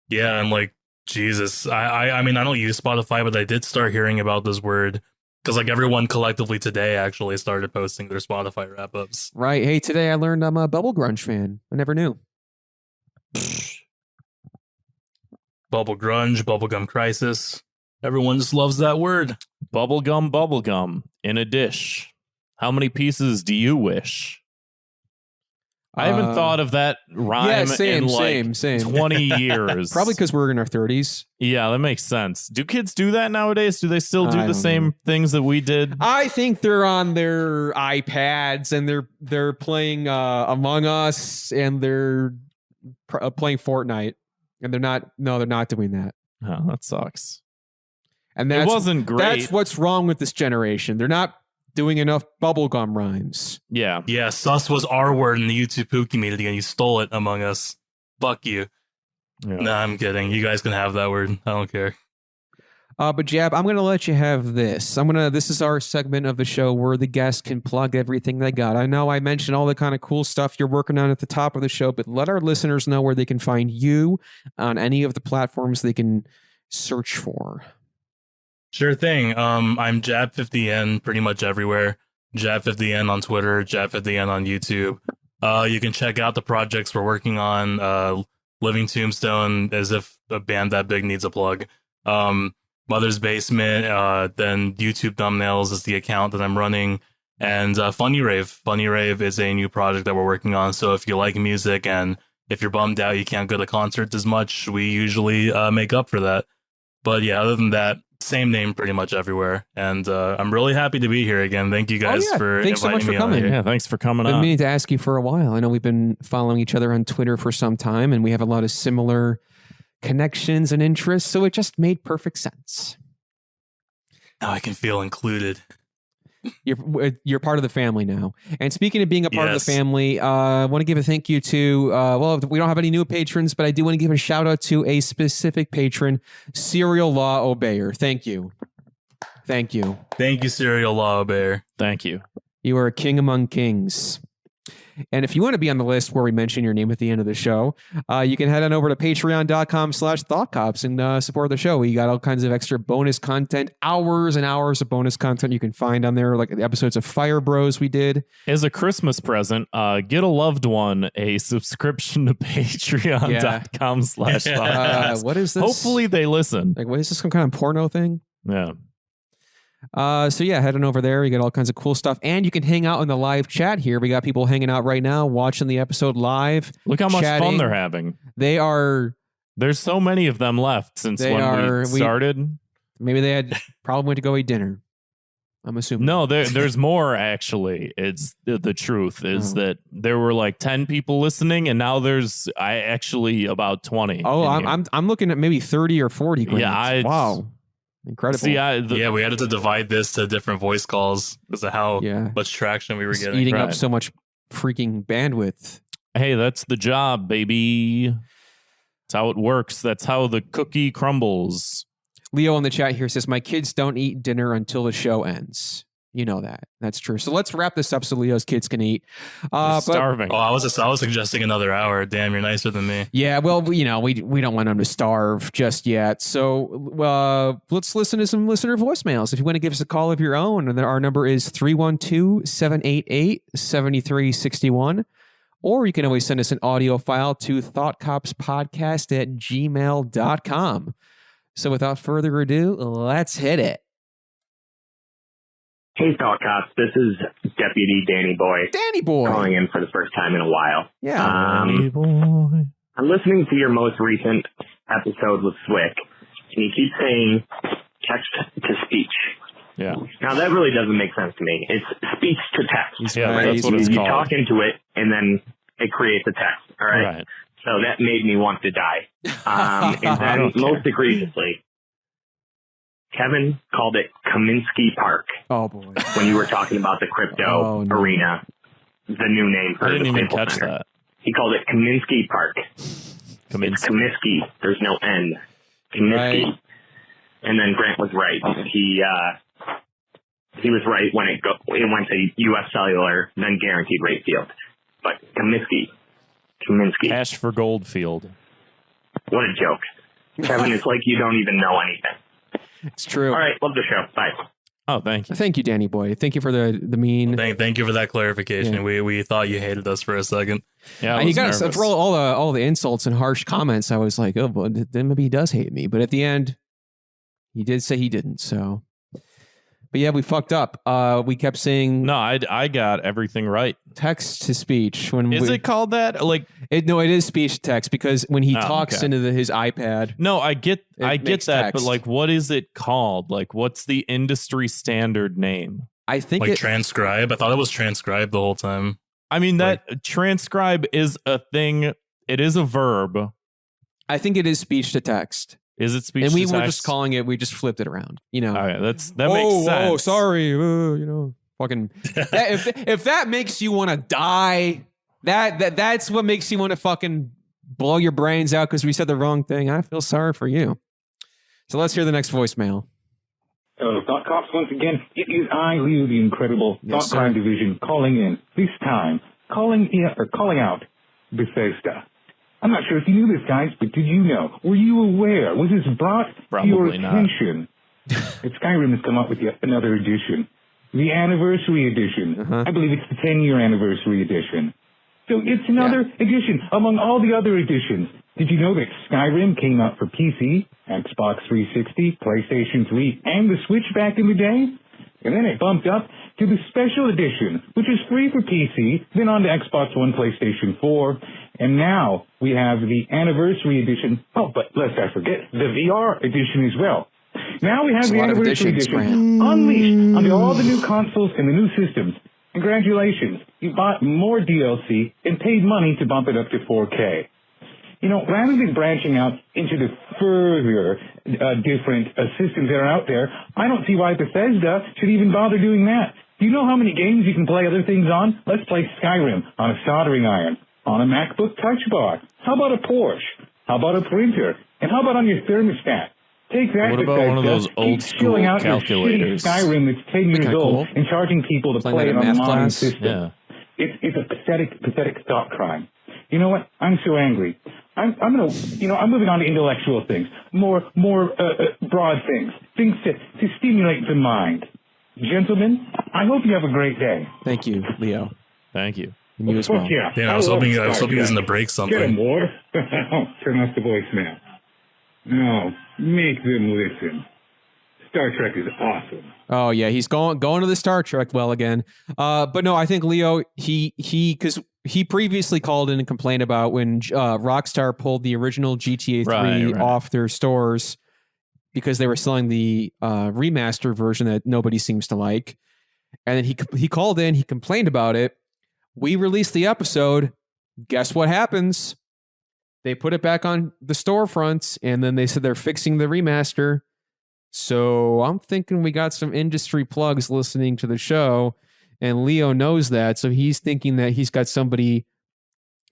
Yeah, and like, Jesus. I mean, I don't use Spotify, but I did start hearing about this word because like everyone collectively today actually started posting their Spotify wrap-ups. Right. Hey, today I learned I'm a bubble grunge fan. I never knew. Bubble grunge, bubblegum crisis. Everyone just loves that word. Bubblegum in a dish. How many pieces do you wish? I haven't thought of that rhyme in like 20 years. Probably because we're in our 30s. Yeah, that makes sense. Do kids do that nowadays? Do they still do the same things that we did? I think they're on their iPads and they're playing Among Us and they're playing Fortnite. And they're not doing that. Oh, that sucks. And it wasn't great. That's what's wrong with this generation. They're not doing enough bubblegum rhymes. Yeah. Yeah, sus was our word in the YouTube Poo community, and you stole it among us. Fuck you. Yeah. Nah, I'm kidding. You guys can have that word. I don't care. But Jab, I'm going to let you have this. This is our segment of the show where the guests can plug everything they got. I know I mentioned all the kind of cool stuff you're working on at the top of the show, but let our listeners know where they can find you on any of the platforms they can search for. Sure thing. I'm Jab50Yen pretty much everywhere. Jab50Yen on Twitter, Jab50Yen on YouTube. You can check out the projects we're working on. Living Tombstone, as if a band that big needs a plug. Mother's Basement, then YouTube Thumbnails is the account that I'm running, and Funny Rave. Funny Rave is a new project that we're working on, so if you like music and if you're bummed out you can't go to concerts as much, we usually make up for that. But yeah, other than that, same name pretty much everywhere, and I'm really happy to be here again. Thank you guys for thanks so much for me coming. Yeah, thanks for coming on. I've been meaning to ask you for a while. I know we've been following each other on Twitter for some time, and we have a lot of similar connections and interests, so it just made perfect sense. Now I can feel included. You're part of the family now. And speaking of being a part of the family, I want to give a thank you to, we don't have any new patrons, but I do want to give a shout out to a specific patron, Serial Law Obeyer. Thank you. Thank you. Thank you, Serial Law Obeyer. Thank you. You are a king among kings. And if you want to be on the list where we mention your name at the end of the show, you can head on over to patreon.com/thoughtcops and support the show. We got all kinds of extra bonus content, hours and hours of bonus content you can find on there, like the episodes of Fire Bros we did. As a Christmas present, get a loved one a subscription to patreon.com/thoughtcops. What is this? Hopefully they listen. Like, what is this, some kind of porno thing? Yeah. So yeah, head on over there. You get all kinds of cool stuff, and you can hang out in the live chat here. We got people hanging out right now, watching the episode live. Look how much fun they're having. They are. There's so many of them left since we started. Maybe they had probably went to go eat dinner. I'm assuming. No, there's more actually. It's the truth is that there were like 10 people listening, and now there's actually about 20. Oh, I'm looking at maybe 30 or 40. Yeah, wow. Incredible. See, we had to divide this to different voice calls because of how much traction we were getting. Eating up so much freaking bandwidth. Hey, that's the job, baby. That's how it works. That's how the cookie crumbles. Leo in the chat here says, my kids don't eat dinner until the show ends. You know that. That's true. So let's wrap this up so Leo's kids can eat. Starving. I was suggesting another hour. Damn, you're nicer than me. Yeah, well, we don't want them to starve just yet. So let's listen to some listener voicemails. If you want to give us a call of your own, and our number is 312-788-7361. Or you can always send us an audio file to thoughtcopspodcast@gmail.com. So without further ado, let's hit it. Hey, Thought Cops. This is Deputy Danny Boy. Danny Boy. Calling in for the first time in a while. Yeah. Danny Boy. I'm listening to your most recent episode with Zwick, and you keep saying text to speech. Yeah. Now, that really doesn't make sense to me. It's speech to text. Yeah, right? That's what it's called. You talk into it, and then it creates a text. All right? So that made me want to die. And then, most egregiously, Kevin called it Kaminsky Park. Oh, boy. When you were talking about the crypto arena, the new name for I didn't the even catch center. that. He called it Kaminsky Park. Kaminsky. It's Comiskey. There's no N. Comiskey. Right. And then Grant was right. He was right when it went to U.S. Cellular, then Guaranteed Rate Field. But Kaminsky. Cash for Goldfield. What a joke. Kevin, it's like you don't even know anything. It's true. All right, love the show. Bye. Oh, thank you. Thank you, Danny Boy. Thank you for the mean. Thank you for that clarification. Yeah. We thought you hated us for a second. Yeah, you got to throw all the insults and harsh comments. I was like, oh, well, then maybe he does hate me. But at the end, he did say he didn't. So, but yeah, we fucked up. We kept saying no. I got everything right. Text to speech. Is it called that? Like no, it is speech to text because when he talks into his iPad. No, I get that, text. but like, what is it called? Like, what's the industry standard name? I think transcribe. I thought it was transcribe the whole time. I mean, that transcribe is a thing. It is a verb. I think it is speech to text. Is it speech? And we to were text? just calling it. We just flipped it around. You know. Okay, that makes sense. Oh, sorry. You know. Fucking if that makes you want to die, that's what makes you want to fucking blow your brains out because we said the wrong thing. I feel sorry for you. So let's hear the next voicemail. Thought Cops once again. It is I, Leo, the Incredible Thought Crime Division, calling in. This time, calling out Bethesda. I'm not sure if you knew this, guys, but did you know? Were you aware? Was this brought to your attention? That Skyrim has come up with yet another edition. The anniversary edition. I believe it's the 10-year anniversary edition. So it's another edition among all the other editions. Did you know that Skyrim came out for PC, Xbox 360, PlayStation 3, and the Switch back in the day? And then it bumped up to the Special Edition, which is free for PC, then on to Xbox One, PlayStation 4, and now we have the Anniversary Edition. Oh, but lest I forget, the VR Edition as well. Now we have the Anniversary Edition unleashed onto all the new consoles and the new systems. Congratulations, you bought more DLC and paid money to bump it up to 4K. You know, rather than branching out into the further different systems that are out there, I don't see why Bethesda should even bother doing that. Do you know how many games you can play other things on? Let's play Skyrim on a soldering iron, on a MacBook Touch Bar. How about a Porsche? How about a printer? And how about on your thermostat? Take that, what about Bethesda. one of those old school out calculators? Skyrim that's 10 years old and charging people to play it on a modern system. Yeah. It's a pathetic thought crime. You know what? I'm so angry. I'm moving on to intellectual things, more broad things to stimulate the mind. Gentlemen, I hope you have a great day. Thank you, Leo. Thank you. And you as well. Yeah, I was hoping he was going to break something. Get him, Ward. Turn off the voicemail. No, make them listen. Star Trek is awesome. Oh yeah, he's going to the Star Trek well again. But no, I think Leo because he previously called in and complained about when Rockstar pulled the original GTA 3 off their stores because they were selling the remaster version that nobody seems to like. And then he called in, he complained about it. We released the episode. Guess what happens? They put it back on the storefronts, and then they said they're fixing the remaster. So I'm thinking we got some industry plugs listening to the show, and Leo knows that. So he's thinking that he's got somebody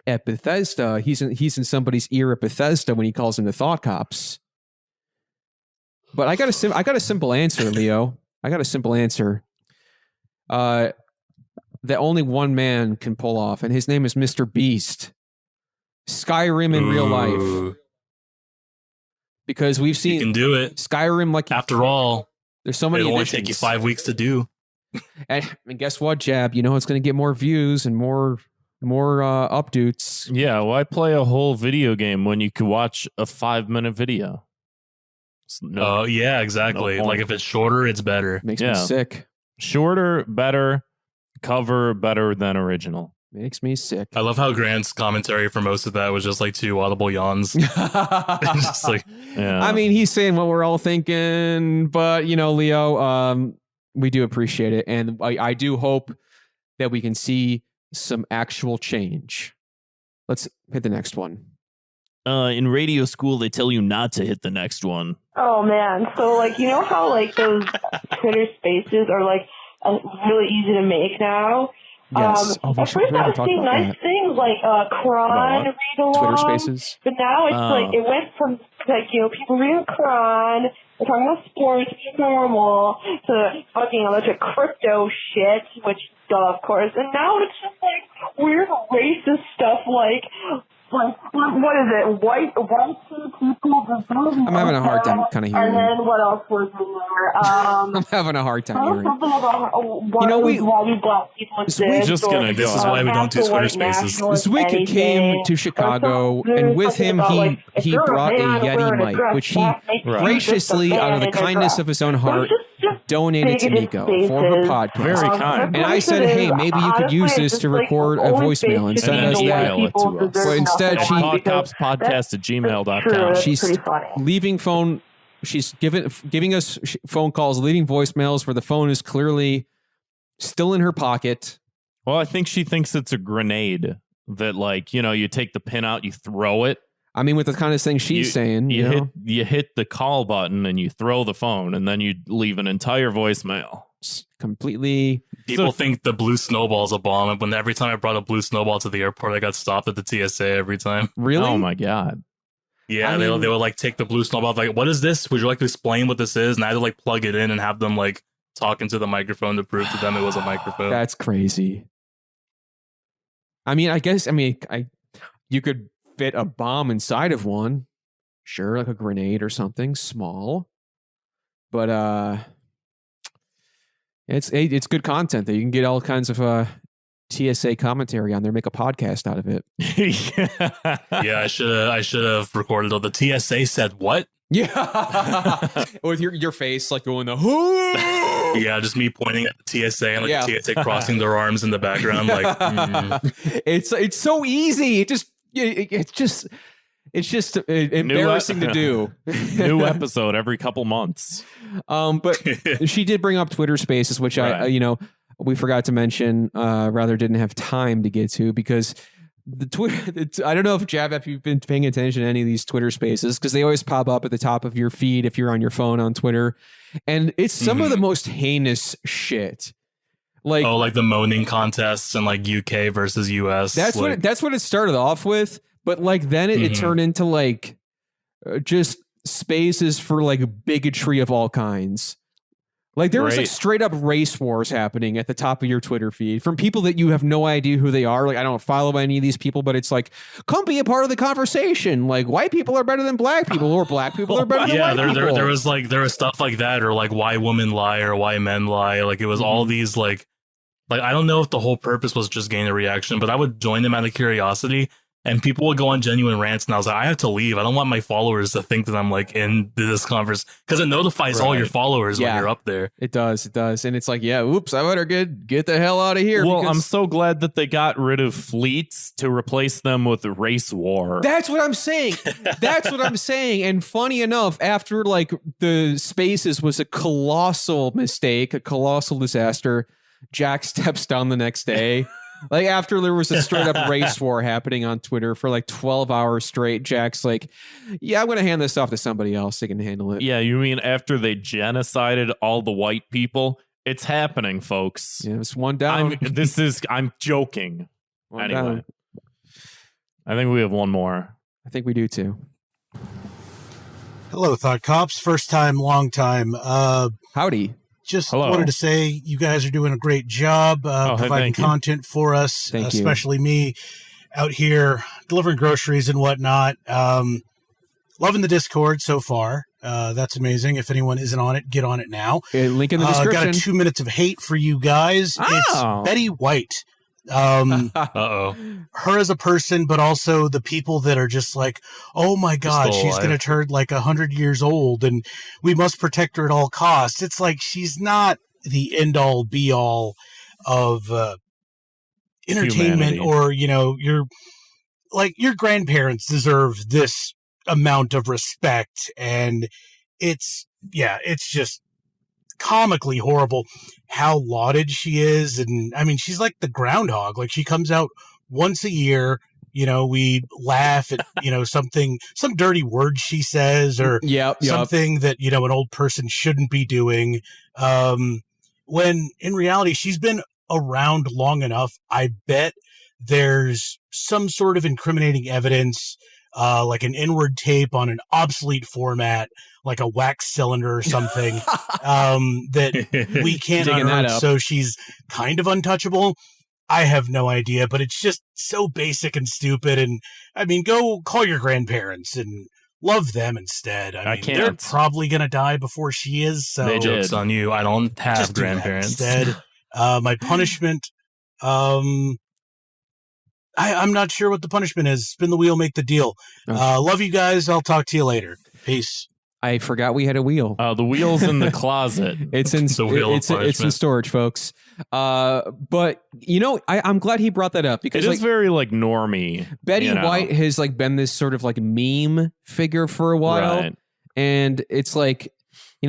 at Bethesda. He's in somebody's ear at Bethesda when he calls into Thought Cops. But I got a simple answer, Leo. I got a simple answer. That only one man can pull off, and his name is Mr. Beast. Skyrim in real life. Because we've seen you can do it. Skyrim, like after all, there's so many. It'll only take you 5 weeks to do. And guess what, Jab? You know it's going to get more views and more updates. Yeah, why play a whole video game when you could watch a 5-minute video? Oh yeah, exactly. Like if it's shorter, it's better. Makes me sick. Shorter, better. Cover better than original. Makes me sick. I love how Grant's commentary for most of that was just like 2 audible yawns. Just like, I mean, he's saying what we're all thinking, but you know, Leo, we do appreciate it, and I do hope that we can see some actual change. Let's hit the next one. In radio school, they tell you not to hit the next one. Oh man, so like you know how like those Twitter Spaces are like really easy to make now. Yes. At first I was seeing nice things like Quran, read along. Twitter Spaces. But now it's like it went from like, you know, people reading Quran, they're talking about sports, which is normal, to fucking a bunch of crypto shit, which of course. And now it's just like weird racist stuff like what is it? White people. I'm having a hard time kind of hearing. And then what else was in there? I'm having a hard time hearing. You know, why black people exist. This is why we don't do Twitter Spaces. Zwick came to Chicago, and with him he brought a Yeti mic, which he graciously, out of the kindness of his own heart, donated to Nico for her podcast. Very kind. And I said, hey, maybe you could use this to record a voicemail and send us that. But instead, she podcast@gmail.com. She's leaving phone. She's giving us phone calls, leaving voicemails where the phone is clearly still in her pocket. Well, I think she thinks it's a grenade that, like, you know, you take the pin out, you throw it. I mean, with the kind of thing she's saying, you hit the call button and you throw the phone, and then you leave an entire voicemail. completely. People think the blue snowball is a bomb, and when every time I brought a blue snowball to the airport, I got stopped at the TSA every time. Really? Oh my god. Yeah, they would like take the blue snowball, like, what is this? Would you like to explain what this is? And I had to like plug it in and have them like talk into the microphone to prove to them it was a microphone. That's crazy. I mean, you could fit a bomb inside of one. Sure, like a grenade or something small. But it's good content that you can get all kinds of TSA commentary on there, make a podcast out of it. Yeah, I should have recorded all the TSA said what? Yeah. With your face like going the Yeah, just me pointing at the TSA and like the TSA crossing their arms in the background. Like it's so easy. It's just embarrassing to do. New episode every couple months. But she did bring up Twitter Spaces, which we forgot to mention, rather didn't have time to get to, because the Twitter. I don't know if if you've been paying attention to any of these Twitter Spaces, because they always pop up at the top of your feed if you're on your phone on Twitter, and it's some of the most heinous shit. Like the moaning contests and like UK versus US. That's what it started off with. But like then it turned into like just spaces for like bigotry of all kinds. Like there was like straight up race wars happening at the top of your Twitter feed from people that you have no idea who they are. Like I don't follow any of these people, but it's like, come be a part of the conversation. Like white people are better than black people, or black people are better than white people. There was stuff like that, or like why women lie or why men lie. Like it was all these like I don't know if the whole purpose was just gain a reaction, but I would join them out of curiosity. And people would go on genuine rants, and I was like, I have to leave. I don't want my followers to think that I'm like in this conference, because it notifies all your followers when you're up there. It does. And it's like, oops, I better get the hell out of here. Well, I'm so glad that they got rid of fleets to replace them with the race war. That's what I'm saying. And funny enough, after like the Spaces was a colossal mistake, a colossal disaster, Jack steps down the next day. Like after there was a straight up race war happening on Twitter for like 12 hours straight, Jack's like, yeah, I'm going to hand this off to somebody else. They can handle it. Yeah, you mean after they genocided all the white people? It's happening, folks. Yeah, it's one down. I'm joking. One anyway, down. I think we have one more. I think we do too. Hello, Thought Cops. First time, long time. Howdy. Just wanted to say you guys are doing a great job providing content for us, especially me out here delivering groceries and whatnot. Loving the Discord so far. That's amazing. If anyone isn't on it, get on it now. Link in the description. Got 2 minutes of hate for you guys. Oh. It's Betty White. Uh-oh. Her as a person, but also the people that are just like, oh my God, she's going to turn like 100 years old and we must protect her at all costs. It's like she's not the end all be all of entertainment. Humanity. Or, your grandparents deserve this amount of respect. And it's just comically horrible how lauded she is. And I mean, she's like the groundhog. Like she comes out once a year, we laugh at, some dirty word she says or something that, an old person shouldn't be doing. When in reality, she's been around long enough. I bet there's some sort of incriminating evidence, like an inward tape on an obsolete format, like a wax cylinder or something, that we can't unearth. So she's kind of untouchable. I have no idea, but it's just so basic and stupid. And I mean, go call your grandparents and love them instead. I mean, they're probably going to die before she is. So joke's on you. I don't have grandparents. Instead, my punishment, I'm not sure what the punishment is. Spin the wheel, make the deal. Love you guys. I'll talk to you later. Peace. I forgot we had a wheel. The wheel's in the closet. It's in it's in storage, folks. But I'm glad he brought that up because it is very like normie. Betty White has like been this sort of like meme figure for a while, right. And it's like,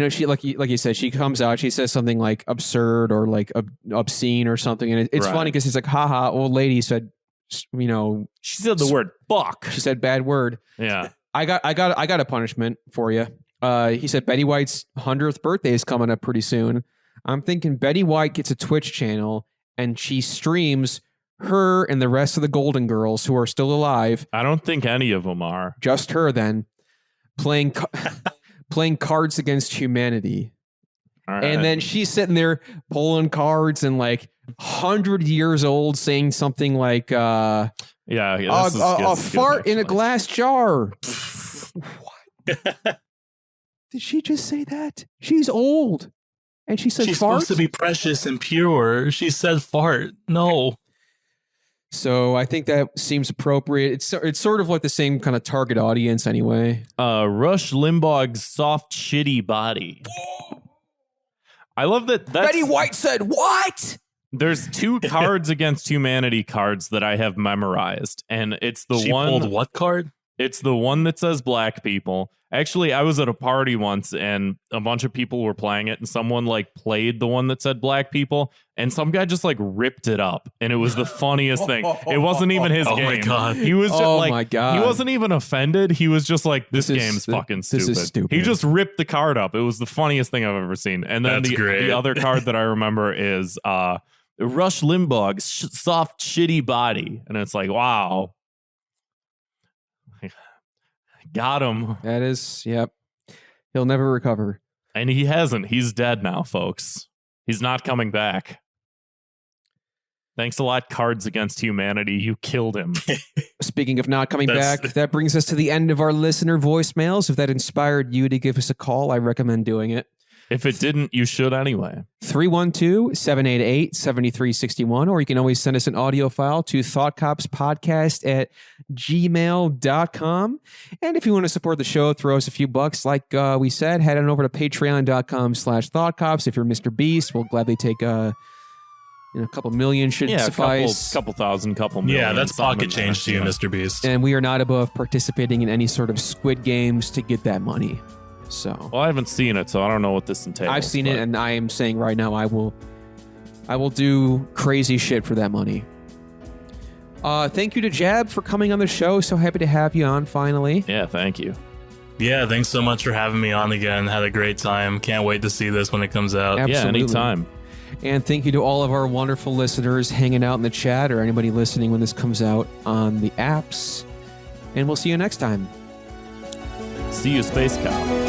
she like you said, she comes out, she says something like absurd or like obscene or something, and it's funny because he's like, haha, old lady said, she said the word fuck. She said bad word. Yeah. I got a punishment for you. He said Betty White's 100th birthday is coming up pretty soon. I'm thinking Betty White gets a Twitch channel and she streams her and the rest of the Golden Girls who are still alive. I don't think any of them are. Just her then, playing Cards Against Humanity. Right. And then she's sitting there pulling cards and like 100 years old saying something like, a fart in a glass jar. What? Did she just say that? She's old. And she said she's fart? Supposed to be precious and pure. She said fart. No. So I think that seems appropriate. It's sort of like the same kind of target audience anyway. Rush Limbaugh's soft, shitty body. I love that. Betty White said, what? There's 2 Cards Against Humanity cards that I have memorized. And it's the one. She pulled what card? It's the one that says black people. Actually, I was at a party once and a bunch of people were playing it and someone like played the one that said black people and some guy just like ripped it up and it was the funniest thing. It wasn't even his game. My God. He was just my God. He wasn't even offended. He was just like, this game's fucking stupid. This is stupid. He just ripped the card up. It was the funniest thing I've ever seen. And then the other card that I remember is Rush Limbaugh's soft, shitty body. And it's like, wow. Got him. That is, yep. He'll never recover. And he hasn't. He's dead now, folks. He's not coming back. Thanks a lot, Cards Against Humanity. You killed him. Speaking of not coming back, that brings us to the end of our listener voicemails. If that inspired you to give us a call, I recommend doing it. If it didn't, you should anyway. 312-788-7361, or you can always send us an audio file to thoughtcopspodcast@gmail.com. And if you want to support the show, throw us a few bucks. Like we said, head on over to patreon.com/thoughtcops. If you're Mr. Beast, we'll gladly take a couple million should suffice. Couple thousand, couple million. Yeah, that's pocket change to you, Mr. Beast. And we are not above participating in any sort of Squid Games to get that money. So, well, I haven't seen it, so I don't know what this entails. I've seen it, and I am saying right now, I will do crazy shit for that money. Thank you to Jab for coming on the show. So happy to have you on finally. Yeah, thank you. Yeah, thanks so much for having me on again. Had a great time. Can't wait to see this when it comes out. Absolutely. Yeah, anytime. And thank you to all of our wonderful listeners hanging out in the chat or anybody listening when this comes out on the apps. And we'll see you next time. See you, Space Cow.